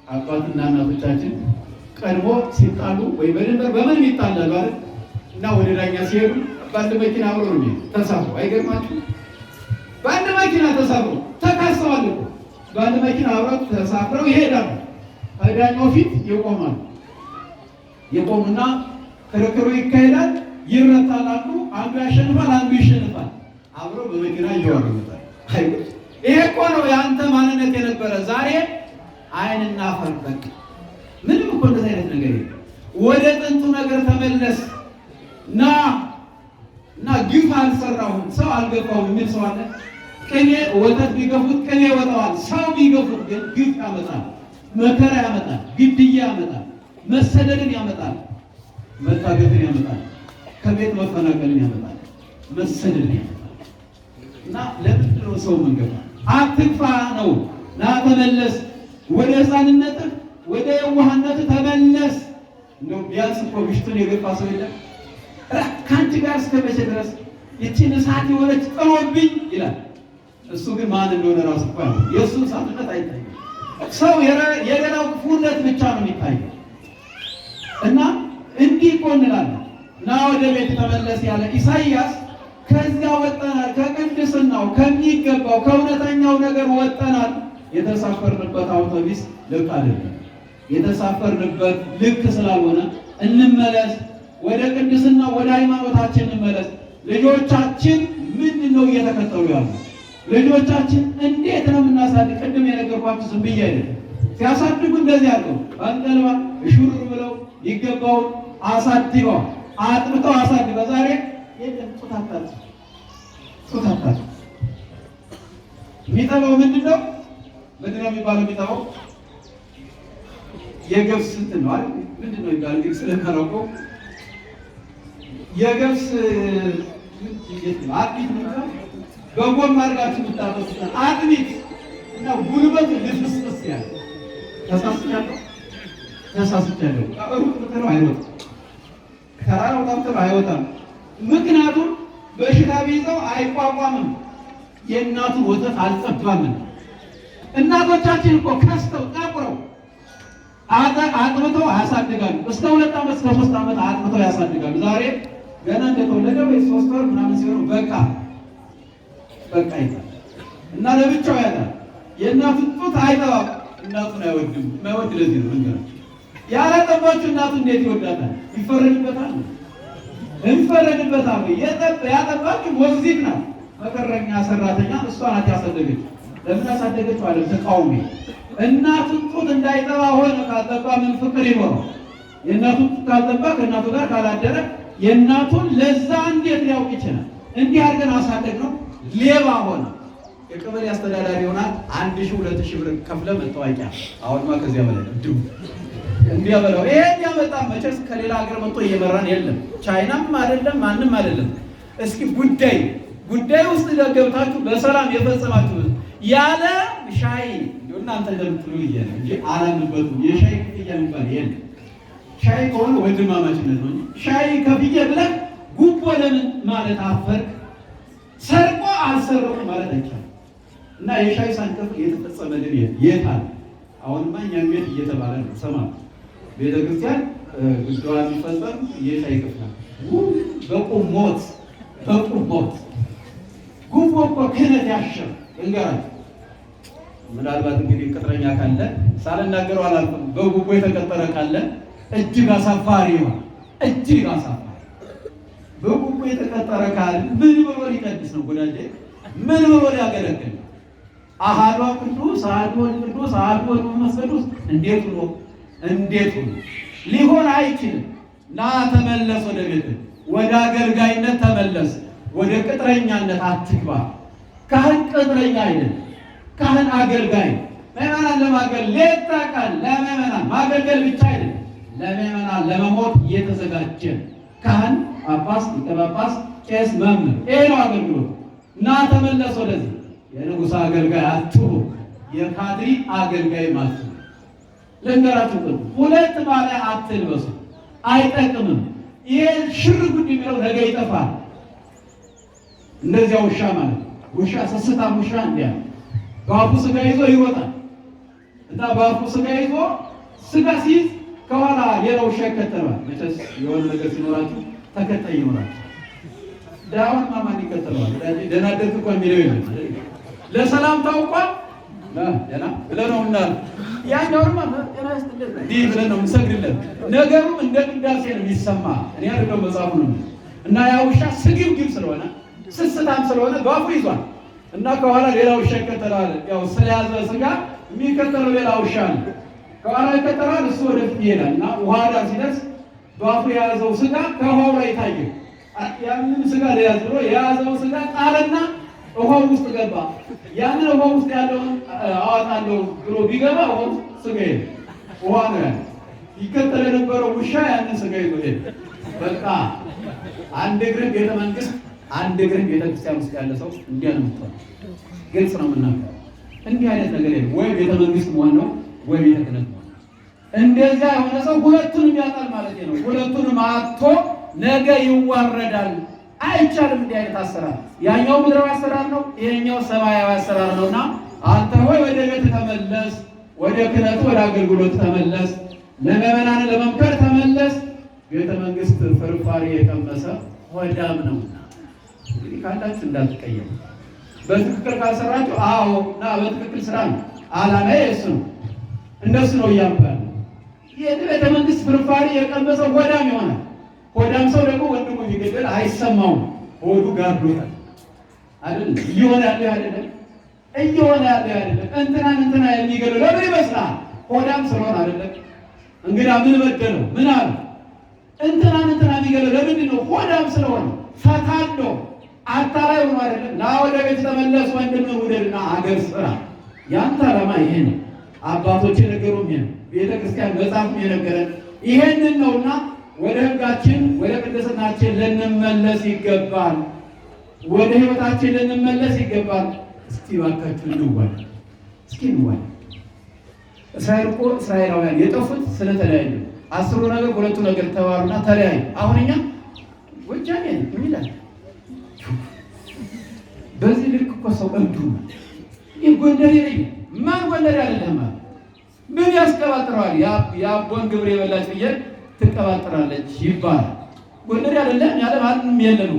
አባትና እናቶቻችን ቀድሞ ሲጣሉ ወይ በድንበር በምን ይጣላሉ አይደል? እና ወደ ዳኛ ሲሄዱ በአንድ መኪና አብረው ነው ተሳፍረው። አይገርማችሁ? በአንድ መኪና ተሳፍረው ተካሰዋል እኮ። በአንድ መኪና አብረው ተሳፍረው ይሄዳሉ። ከዳኛው ፊት ይቆማሉ። ይቆሙና ክርክሩ ይካሄዳል። ይረታላሉ። አንዱ ያሸንፋል፣ አንዱ ይሸንፋል። አብረው በመኪና እየዋሉ ይመጣል። ይሄ እኮ ነው የአንተ ማንነት የነበረ። ዛሬ አይንና አፈር በቃ ምንም እኮ እንደዚህ አይነት ነገር የለም። ወደ ጥንቱ ነገር ተመለስ። እና ግፍ አልሰራሁም ሰው አልገፋሁም የሚል ሰው አለ። ቅኔ ወተት ቢገፉት ቅኔ ይወጣዋል። ሰው ቢገፉት ግን ግፍ ያመጣል፣ መከራ ያመጣል፣ ግድያ ያመጣል፣ መሰደድን ያመጣል፣ መታገትን ያመጣል፣ ከቤት መፈናቀልን ያመጣል፣ መሰደድን ያመጣል። እና ለምንድን ነው ሰው መንገፋ? አትግፋ ነው። ና ተመለስ፣ ወደ ሕፃንነትህ ወደ የዋህነትህ ተመለስ። እንደው ቢያንስ እኮ ምሽቱን የገፋ ሰው የለም። ከአንቺ ጋር እስከ መቼ ድረስ ይቺን እሳት የሆነች ጥሎብኝ ይላል። እሱ ግን ማን እንደሆነ ራሱ እኮ ያለው የእሱ እሳትነት አይታይም። ሰው የሌላው ክፉነት ብቻ ነው የሚታየው። እና እንዲህ እኮ እንላለን። ና ወደ ቤት ተመለስ ያለ ኢሳይያስ ከዚያ ወጠናል፣ ከቅድስናው ከሚገባው ከእውነተኛው ነገር ወጠናል። የተሳፈርንበት አውቶቢስ ልክ አይደለም። የተሳፈርንበት ልክ ስላልሆነ እንመለስ። ወደ ቅድስና ወደ ሃይማኖታችን እንመለስ። ልጆቻችን ምንድን ነው እየተከተሉ ያሉ? ልጆቻችን እንዴት ነው የምናሳድግ? ቅድም የነገርኳችሁ ዝም ብዬ አይደለም። ሲያሳድጉ እንደዚህ አድርገው አንቀልባ እሹር ብለው ይገባውን አሳድገው አጥብተው አሳድገው። ዛሬ የለም ጡት አታጥብ፣ ጡት አታጥብ። የሚጠባው ምንድነው የሚባለው? የሚጠባው የገብስ እንትን ነው አይደል? ምንድነው ይባል እንግዲህ ስለማላውቀው የገብስ አጥሚት ነው። በጎን አድርጋችሁ የምታጠጡት አጥሚት እና ጉልበት ልፍስፍስ ያለ ተሳስቻለሁ። ሩቅ ብትለው አይወጣም፣ ተራራው ብትለው አይወጣም። ምክንያቱም በሽታ ቢይዘው አይቋቋምም። የእናቱን ወተት አልጠባምን። እናቶቻችን እኮ ከስተው ጠቁረው አጥብተው ያሳድጋሉ። እስከ 2 ዓመት እስከ 3 ዓመት አጥብተው ያሳድጋሉ። ዛሬ ገና እንደተወለደ ወይ 3 ወር ምናምን ሲሆን በቃ ይታል እና ለብቻው ያጣል። የእናቱን ጡት አይጠባም። እናቱን አይወድም። የማይወድ ለዚህ ነው መንገራቸው። ያላጠባችሁ እናቱ እንዴት ይወዳታል? ይፈረድበታል። ያጠባችሁ ሞግዚት ናት፣ መከረኛ ሰራተኛ እሷ ናት ያሳደገች። ለምን ያሳደገችው አለ ተቃውሞ። እናቱን ጡት እንዳይጠባ ሆነ። ካልጠባ ምን ፍቅር ይኖረው? የእናቱን ጡት ካልጠባ ከእናቱ ጋር ካላደረ የእናቱን ለዛ እንዴት ሊያውቅ ይችላል? እንዲህ አድርገን አሳደግነው። ሌባ ሆነ። የቀበሌ አስተዳዳሪ ይሆናል። 1000 2000 ብር ከፍለ መታወቂያ። አሁንማ ከዚያ በላይ ድም እንዲያበላው ይሄ እንዲያመጣ መቼስ ከሌላ ሀገር መጥቶ እየመራን የለም። ቻይናም አይደለም ማንም አይደለም። እስኪ ጉዳይ ውስጥ ገብታችሁ በሰላም የፈጸማችሁ ያለ ሻይ እናንተ እንደምትሉ ይያለ እንጂ አላምንበትም። የሻይ ክፍያ የሚባል የለም። ሻይ ከሆነ ወንድማማችነት ነው። ሻይ ከፍዬ ብለህ ጉቦ ለምን ማለት አፈርክ? ሰርቆ አልሰረቁ ማለት አይቻልም። እና የሻይ ሳንከፍል የተፈጸመልን የት አለ? አሁንማ እኛም ቤት እየተባለ ነው። ሰማ ቤተክርስቲያን ጉዳዋ የሚፈጸም የሻይ ክፍል በቁም ሞት ጉቦ እኮ ክህነት ያሸር እንገራችሁ። ምናልባት እንግዲህ ቅጥረኛ ካለ ሳልናገረው አላልኩም። በጉቦ የተቀጠረ ካለ እጅግ አሳፋሪ ነው። እጅግ አሳፋሪ በጉቦ የተቀጠረ ካለ ምን ብሎ ሊቀድስ ነው? ወዳጄ ምን ብሎ ሊያገለግል? አሐዱ ቅዱስ አሐዱ ቅዱስ አሐዱ መንፈስ ቅዱስ እንዴት ሆኖ ሊሆን አይችልም። ና ተመለስ፣ ወደ ቤት ወደ አገልጋይነት ተመለስ። ወደ ቅጥረኛነት አትግባ። ካህን ቅጥረኛ አይደለም። ካህን አገልጋይ፣ ምዕመናን ለማገልገል ሌት ተቀን ለምዕመናን ማገልገል ብቻ አይደለም፣ ለምዕመናን ለመሞት እየተዘጋጀ ካህን፣ ጳጳስ፣ ሊቀ ጳጳስ፣ ቄስ፣ መምህር ይሄ ነው አገልግሎት። እና ተመለስ ወደዚህ። የንጉሥ አገልጋይ አትሁኑ፣ የካድሪ አገልጋይ ማለት ነው። ልንገራችሁ ግን 2 ባሪያ አትልበሱ፣ አይጠቅምም። ይሄ ሽር ጉድ የሚለው ነገ ይጠፋል። እንደዚያ ውሻ ማለት ውሻ ስስታም ውሻ እንዲያ በአፉ ስጋ ይዞ ይወጣል እና በአፉ ስጋ ይዞ ስጋ ሲይዝ ከኋላ ሌላ ውሻ ይከተላል። መቼስ የሆነ ነገር ሲኖራችሁ ተከታይ ይኖራል። ዳውን ማማን ይከተላል። ደህና ደግ እኮ የሚለው የለም። ለሰላምታው እንኳን ደህና ብለህ ነው እና ያኛውማ ጤና ይስጥልህ እንዲህ ብለህ ነው የምንሰግድለት። ነገሩም እንደ ቅዳሴ ነው የሚሰማ። እኔ አይደለም መጽሐፉ ነው እና ያ ውሻ ስግብግብ ስለሆነ ስስታም ስለሆነ በአፉ ይዟል እና ከኋላ ሌላ ውሻ ይከተላል። ያው ስለያዘ ስጋ የሚከተለው ሌላ ውሻ ነው። ከኋላ ይከተላል፣ እሱ ወደፊት ይሄዳል እና ውሃ ዳር ሲደርስ በአፉ የያዘው ስጋ ከውሃው ላይ ታየ። ያንን ስጋ ለያዝ ብሎ የያዘው ስጋ ጣለና ውሃው ውስጥ ገባ። ያንን ውሃው ውስጥ ያለውን አዋጣለሁ ብሎ ቢገባ ውሃው ስጋ ሄደ። ውሃ ነው ያለ። ይከተል የነበረው ውሻ ያንን ስጋ ይዞ ሄደ። በቃ አንድ እግር ቤተ መንግስት፣ አንድ እግር ቤተክርስቲያን ውስጥ ያለ ሰው እንዲያ ነው የምትሆነው። ግልጽ ነው የምናገረው። እንዲህ አይነት ነገር የለም። ወይ ቤተ መንግስት መሆን ነው ወይ ቤተ ክህነት መሆን። እንደዚያ የሆነ ሰው ሁለቱንም ያጣል ማለት ነው። ሁለቱንም አጥቶ ነገ ይዋረዳል። አይቻልም እንዲህ አይነት አሰራር። ያኛው ምድራዊ አሰራር ነው፣ ይሄኛው ሰማያዊ አሰራር ነውና አንተ ሆይ ወደ ቤት ተመለስ፣ ወደ ክህነቱ ወደ አገልግሎት ተመለስ፣ ለምዕመናን ለመምከር ተመለስ። ቤተ መንግስት ፍርፋሪ የቀመሰ ሆዳም ነውና እንግዲህ ካላችሁ እንዳትቀየሙ። በትክክል ካልሰራችሁ አዎ እና በትክክል ስራ ነው አላማዬ እሱ ነው። እንደሱ ነው እያምባል። የቤተ መንግስት ፍርፋሪ የቀመሰ ሆዳም ይሆናል። ሆዳም ሰው ደግሞ ወንድሙ ቢገደል አይሰማውም፣ ሆዱ ጋርዶታል አይደል? እየሆነ ያለ አይደለም እንትና የሚገደለው ለምን ይመስላል? ሆዳም ስለሆነ አይደለም። እንግዳ ምን በደለው? ምን አለ? እንትና የሚገደለው ለምንድን ነው? ሆዳም ስለሆነ ፈታዶ አታላይ ሆኖ አይደለም። ና ወደ ቤት ተመለስ፣ ወንድምህን ውደድና አገር ስራ። ያንተ ዓላማ ይሄ ነው። አባቶች የነገሩን ይሄን ቤተክርስቲያን መጽሐፍ የነገረን ይሄንን ነውና ወደ ሕጋችን ወደ ቅድስናችን ልንመለስ ይገባል። ወደ ሕይወታችን ልንመለስ ይገባል። እስቲ እባካችሁ እንዋል፣ እስኪ እንዋል። እስራኤላውያን የጠፉት ስለተለያዩ 10 ነገር 2 ነገር ተባሉና ተለያዩ። አሁን እኛ ወጃኔ ምን ይላል? በዚህ ልክ እኮ ሰው እብዱ ይህ ጎንደሬ ነኝ ማን ጎንደሬ አይደለም ምን ያስቀባጥረዋል? የአቦን ግብር የበላች ፍየል ትቀባጥራለች ይባላል። ጎንደሬ አይደለም ያለ ማንም የለም።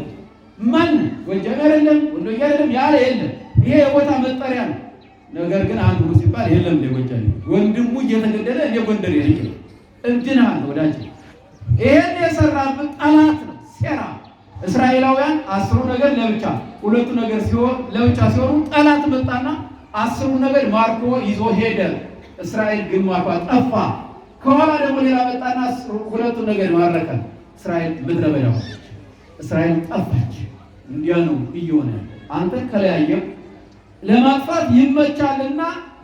ማን ጎጃሜ አይደለም ወንዶዬ አይደለም ያለ የለም። ይሄ የቦታ መጠሪያ ነው። ነገር ግን አንዱ ሲባል የለም ለጎጃሜ ወንድሙ እየተገደለ እኔ ጎንደሬ ነኝ እብድና ወዳጅ ይሄን የሰራበት ጠላት ነው ሴራ። እስራኤላውያን 10 ነገር ለብቻ 2 ነገር ሲሆን ለብቻ ሲሆኑ ጠላት መጣና 10 ነገር ማርኮ ይዞ ሄደ። እስራኤል ግማሿ ጠፋ። ከኋላ ደግሞ ሌላ መጣና 2 ነገር ማረከ። እስራኤል ምድረ በዳ ሆነች። እስራኤል ጠፋች። እንዲያ ነው እየሆነ አንተ ከለያየው ለማጥፋት ይመቻልና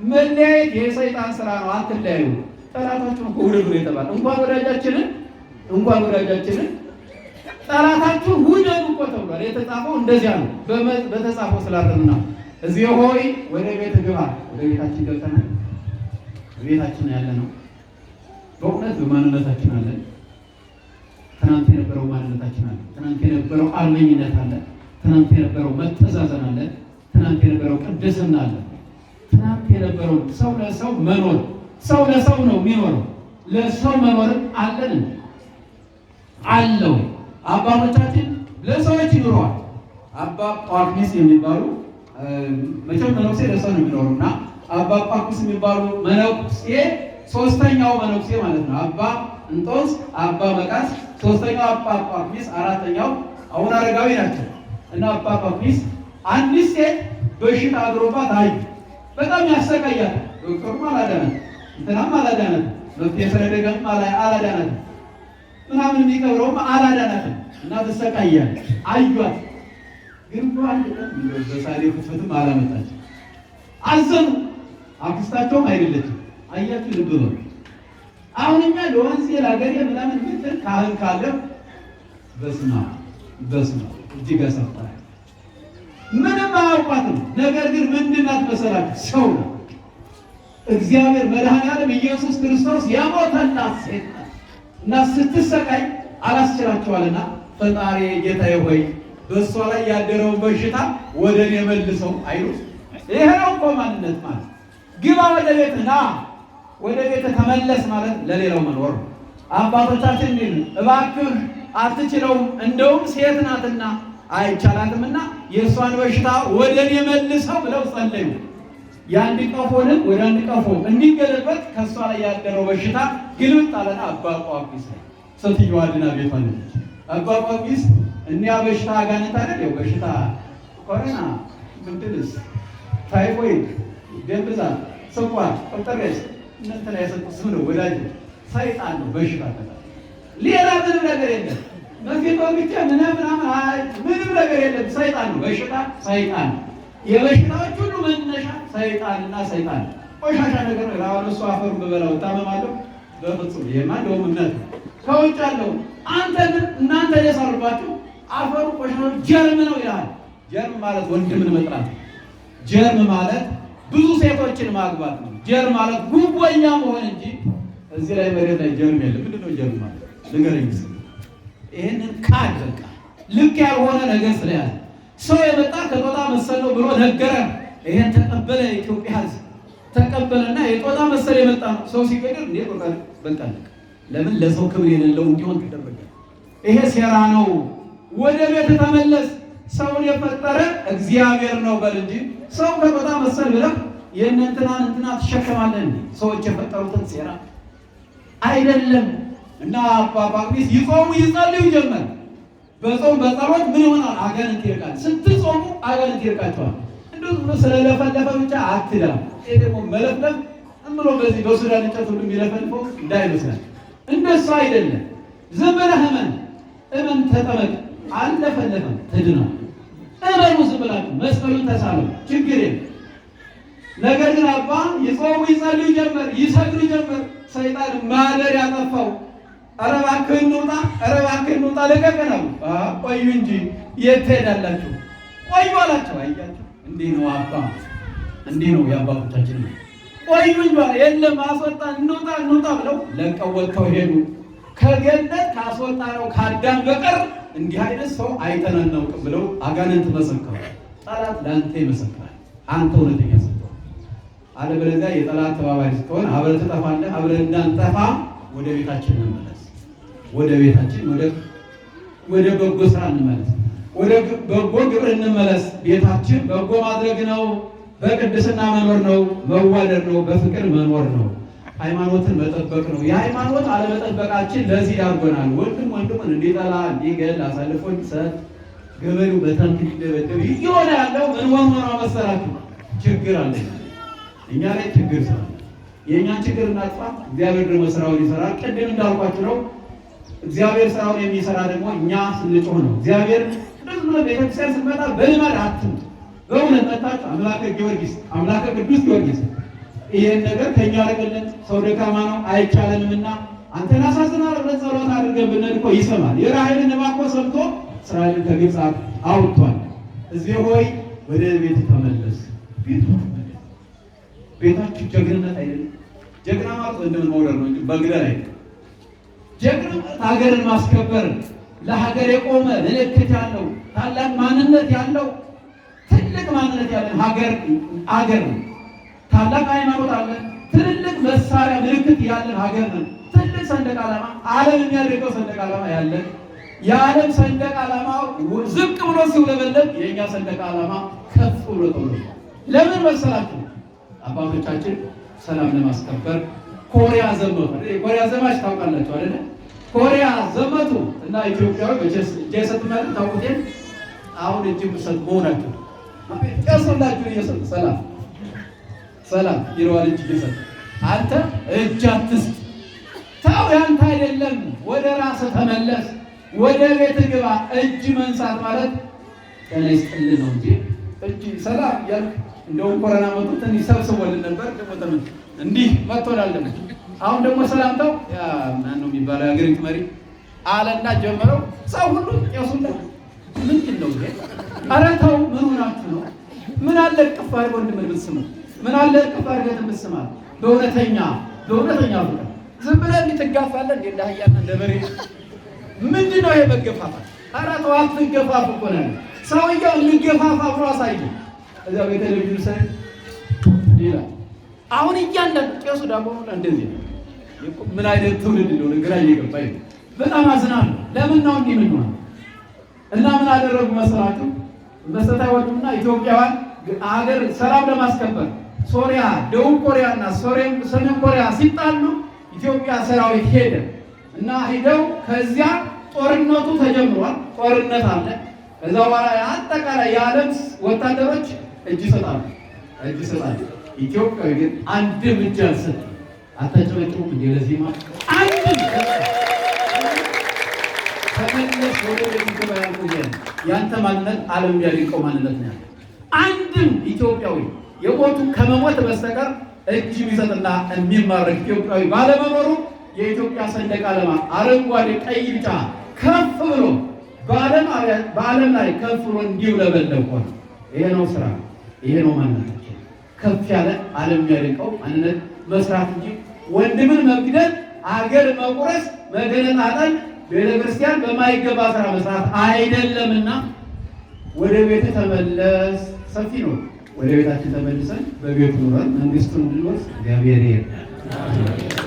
መለያየት የሰይጣን ስራ ነው። አትለያዩ። ጠላታችሁን ውደዱ የተባለ እንኳን ወዳጃችንን ጠላታችሁን ውደዱ እኮ ተብሏል። የተጻፈው እንደዚያ ነው። በተጻፈው ስላረና እዚህ ሆይ ወደ ቤት ግባ። ወደ ቤታችን ገብተናል። ቤታችን ያለ ነው። በእውነት በማንነታችን አለ። ትናንት የነበረው ማንነታችን አለ። ትናንት የነበረው አልመኝነት አለ። ትናንት የነበረው መተዛዘን አለ። ትናንት የነበረው ቅድስና አለ። ትናንት የነበረው ሰው ለሰው መኖር፣ ሰው ለሰው ነው የሚኖረው። ለሰው መኖር አለን አለው። አባቶቻችን ለሰዎች ይኖረዋል። አባ ጳኩሚስ የሚባሉ መቼም መነኩሴ ለሰው ነው የሚኖሩና አባ ጳኩሚስ የሚባሉ መነኩሴ 3ኛው መነኩሴ ማለት ነው። አባ እንጦንስ፣ አባ መቃርስ 3ኛው አባ ጳኩሚስ፣ 4ኛው አቡነ አረጋዊ ናቸው። እና አባ ጳኩሚስ አንዲት ሴት በሽታ አድሮባት አዩ። በጣም ያሰቃያል። ዶክተሩም አላዳናት፣ እንትናም አላዳናት፣ መፍትሄ ስለደገም አላዳናት፣ ምናምን የሚቀብረውም አላዳናት እና ተሰቃያለች። አዩት ግን አንድ ቀን በሳሌ ፍትፍትም አላመጣች። አዘኑ። አክስታቸውም አይደለችም። አያችሁ ልብ በሉ። አሁን እኛ ለወንዝ ለሀገሬ ምናምን ምትል ካህን ካለ በስማ እጅግ ያሳፍራል። ምንም አያውቋትም። ነገር ግን ምንድናት መሰላችሁ? ሰው ነው። እግዚአብሔር መድኃኔዓለም ኢየሱስ ክርስቶስ ያሞተላት ሴት ናት እና ስትሰቃይ አላስችላቸዋልና ፈጣሪ ጌታዬ ሆይ በእሷ ላይ ያደረውን በሽታ ወደ እኔ መልሰው አይሉት። ይሄ ነው እኮ ማንነት ማለት። ግባ ወደ ቤት ና፣ ወደ ቤት ተመለስ ማለት ለሌላው መኖር ነው። አባቶቻችን እንዲህ እባክህ አትችለውም፣ እንደውም ሴት ናትና አይቻላትምና የእሷን በሽታ ወደ እኔ መልሰው ብለው ጸለዩ። የአንድ ቀፎንም ወደ አንድ ቀፎ እንዲገለበት ከእሷ ላይ ያደረው በሽታ ግልብጥ አለና አባ ጳኩሚስ ሴትዮዋ ድና ቤቷ ነች። አባ ጳኩሚስ እኒያ በሽታ አጋንንት አይደል? ያው በሽታ ኮሮና፣ ምንድንስ፣ ታይፎይድ፣ ደም ብዛት፣ ስኳር፣ ቁጥርስ እነንተ ላይ ያሰጡት ስም ነው ወዳጅ። ሰይጣን ነው በሽታ ተጣ። ሌላ ምንም ነገር የለም። መፍትሄ ብቻ ምንም ነገር የለም። ሰይጣን ነው በሽታ። ሰይጣን የበሽታዎች ሁሉ መነሻ ሰይጣንና ሰይጣን ቆሻሻ ነገር ነው። አሁን እሱ አፈሩን በበላው ታመማለሁ በፍጹም ይሄማ እንደውም እምነት ከውጭ አለው። እናንተ የሰሩባችሁ አፈሩ ቆሻሻ ጀርም ነው ይላል። ጀርም ማለት ወንድምን መጥራት፣ ጀርም ማለት ብዙ ሴቶችን ማግባት ነው። ጀርም ማለት ጉቦኛ መሆን እንጂ እዚህ ላይ መሬት ላይ ጀርም የለም። ምንድን ነው ጀርም ማለት? ንገረኝ። ይሄንን ካድ በቃ ልክ ያልሆነ ነገር ስለያዘ ሰው የመጣ ከጦጣ መሰል ነው ብሎ ነገረ። ይሄን ተቀበለ የኢትዮጵያ ሕዝብ ተቀበለና የጦጣ መሰል የመጣ ነው። ሰው ሲገደል እንዴ ጦጣ በቃ ለምን ለሰው ክብር የሌለው እንዲሆን ተደረገ። ይሄ ሴራ ነው። ወደ ቤት ተመለስ። ሰውን የፈጠረ እግዚአብሔር ነው በል እንጂ ሰው ከጦጣ መሰል ብለህ የእነንትናን እንትና ትሸከማለህ። ሰዎች የፈጠሩትን ሴራ አይደለም። እና አባ ጳኩሚስ ይጾሙ ይጸልዩ ጀመር። በጾም በጸሎት ምን ይሆናል? አጋንንት ይርቃል። ስትጾሙ አጋንንት ይርቃቸዋል። እንደው ስለለፈለፈ ብቻ አትዳም። ይሄ ደግሞ መለፍለፍ ብሎ በዚህ በሱዳን እንጨት ሁሉ የሚለፈልፈው እንዳይመስላል። እንደሱ አይደለም። ዝም ብለህ እመን ተጠመቅ። አለፈለፈም ትድነው። እመኑ፣ ዝም ብላችሁ መስቀሉን ተሳሉ፣ ችግር የለም። ነገር ግን አባ ይጾሙ ይጸልዩ ጀመር፣ ይሰግዱ ጀመር። ሰይጣን ማደር ያጠፋው ኧረ እባክህ እንውጣ፣ ኧረ እባክህ እንውጣ፣ ልቀቀን አሉ። ቆዩ እንጂ የት ትሄዳላችሁ? ቆዩ አላቸው። አያችሁ፣ እንዲህ ነው አባ፣ እንዲህ ነው የአባቶቻችን ነው። ቆዩ እንጂ የለም አስወጣን፣ እንውጣ እንውጣ ብለው ለቀው ወጥተው ሄዱ። ከገነት ካስወጣነው ከአዳም በቀር እንዲህ አይነት ሰው አይተን አናውቅም ብለው አጋንንት መሰከሩ። ጠላት ለአንተ ይመሰክራል፣ አንተ እውነተኛ ስትሆን። አለበለዚያ የጠላት ተባባሪ ስትሆን አብረን ትጠፋለህ። አብረን እንዳንጠፋ ወደ ቤታችን እንመለስ፣ ወደ ቤታችን ወደ በጎ ስራ እንመለስ፣ ወደ በጎ ግብር እንመለስ። ቤታችን በጎ ማድረግ ነው፣ በቅድስና መኖር ነው፣ መዋደድ ነው፣ በፍቅር መኖር ነው፣ ሃይማኖትን መጠበቅ ነው። የሃይማኖት አለመጠበቃችን ለዚህ ያርጎናል። ወንድም ወንድሙን እንዲጠላ፣ እንዲገል፣ አሳልፎ እንዲሰጥ፣ ገበሬው በታንክ እንዲደበደብ እየሆነ ያለው ምን ሆኖ መሰላችሁ? ችግር አለ፣ እኛ ላይ ችግር ስላለ የእኛን ችግር እናጥፋ፣ እግዚአብሔር ደግሞ ስራውን ይሰራል። ቅድም እንዳልኳችሁ ነው፣ እግዚአብሔር ስራውን የሚሰራ ደግሞ እኛ ስንጮህ ነው። እግዚአብሔር ቤተክርስቲያን ስንመጣ በልማድ አትምጡ። በእውነት መጣችሁ አምላከ ጊዮርጊስ፣ አምላከ ቅዱስ ጊዮርጊስ ይሄን ነገር ከኛ አረገልን። ሰው ደካማ ነው አይቻለንምና አንተን አሳዝናለሁ ብለን ጸሎት አድርገን ብንል እኮ ይሰማል። የራሔልን እንባ እኮ ሰምቶ እስራኤልን ከግብፅ አውጥቷል። ሕዝቤ ሆይ ወደ ቤት ተመለስ። ቤታችሁ ጀግንነት አይደለም። ጀግና ማለት ወንድምን መውደድ ነው እንጂ በግደል አይደለም። ጀግንነት ሀገርን ማስከበር፣ ለሀገር የቆመ ምልክት ያለው ታላቅ ማንነት ያለው ትልቅ ማንነት ያለን ሀገር ነው። ታላቅ ሃይማኖት አለን። ትልልቅ መሳሪያ ምልክት ያለን ሀገር ነው። ትልቅ ሰንደቅ ዓላማ ዓለም የሚያደርገው ሰንደቅ ዓላማ ያለን የዓለም ሰንደቅ ዓላማ ዝቅ ብሎ ሲውለበለብ የእኛ ሰንደቅ ዓላማ ከፍ ብሎ ተውሎ ለምን መሰላችሁ? አባቶቻችን ሰላም ለማስከበር ኮሪያ ዘመቱ። ኮሪያ ዘማች ታውቃላችሁ አይደል? ኮሪያ ዘመቱ እና ኢትዮጵያዊ ጀሰት ማለት ታውቁት። አሁን እጅ ብሰጥ መሆናችሁ ያሰላችሁ እየሰጥ ሰላም ይለዋል። እጅ ብሰጥ አንተ እጅ አትስጥ፣ ተው ያንተ አይደለም፣ ወደ ራስህ ተመለስ፣ ወደ ቤት ግባ። እጅ መንሳት ማለት ገና ይስጥልህ ነው እንጂ እጅ ሰላም ያልክ እንደውም ኮሮና መጥቶ ትንሽ ሰብስቦልን ነበር። ደግሞ ተመን እንዲህ መጥቶላለን። አሁን ደግሞ ሰላምታው ያ ማን ነው የሚባለው የአገሪቱ መሪ አለና ጀመረው። ሰው ሁሉ ያሱላ ምንድን ነው ይሄ? ኧረ ተው ምን ሆናችሁ ነው? ምን አለ ቅፍ አድርገው እንድትመስማ፣ ምን አለ ቅፍ አድርገው እንድትመስማ። በእውነተኛ ፍቅር ዝም ብለህ እንድትጋፋለህ እንደ አህያና እንደ በሬ። ምንድን ነው ይሄ መገፋፋት? ኧረ ተው አትገፋፉ እኮ ነው ሰውየው። እንገፋፋ ብሎ አሳይ እዛ በቴሌቪዥን ሳይ ይላል። አሁን እያንዳንዱ ቄሱ ዳቦ እንደዚህ ነው። ምን አይነት ትውልድ እንደሆነ ግራ እየገባኝ በጣም አዝናለሁ። ለምን ነው እንዲህ ምን ነው? እና ምን አደረጉ መሰላችሁ? መሰታዎቹና ኢትዮጵያውያን ሀገር ሰላም ለማስከበር ሶሪያ፣ ደቡብ ኮሪያ እና ሰሜን ኮሪያ ሲጣሉ ኢትዮጵያ ሰራዊት ሄደ እና ሄደው ከዚያ ጦርነቱ ተጀምሯል። ጦርነት አለ። ከዛ በኋላ አጠቃላይ የዓለም ወታደሮች እጅ ይሰጣሉ። ኢትዮጵያዊ ግን አንድም እጅ አልሰጠም። አታጨበጭቡም እንዴ? ለዚህ ማለት አንድም ተመለስ ወደ ቤት ገባ ያልኩህ ያንተ ማንነት ዓለም ያሊቀው ማንነት ነው። አንድም ኢትዮጵያዊ የሞቱ ከመሞት በስተቀር እጅ ቢሰጥና የሚማረክ ኢትዮጵያዊ ባለመኖሩ የኢትዮጵያ ሰንደቅ ዓላማ አረንጓዴ፣ ቀይ፣ ቢጫ ከፍ ብሎ በዓለም ላይ ከፍ ብሎ እንዲውለበለብ ሆነ። ይሄ ነው ስራ፣ ይሄ ነው ማንነታችን። ከፍ ያለ ዓለም ያሊቀው ማንነት መስራት እንጂ ወንድምን መግደል፣ አገር መቁረስ፣ መገነጣጠል፣ ቤተክርስቲያን በማይገባ ስራ መስራት አይደለምና ወደ ቤት ተመለስ። ሰፊ ነው። ወደ ቤታችን ተመልሰን በቤቱ ኑረን መንግስቱን እንድንወርስ እግዚአብሔር ይርዳን።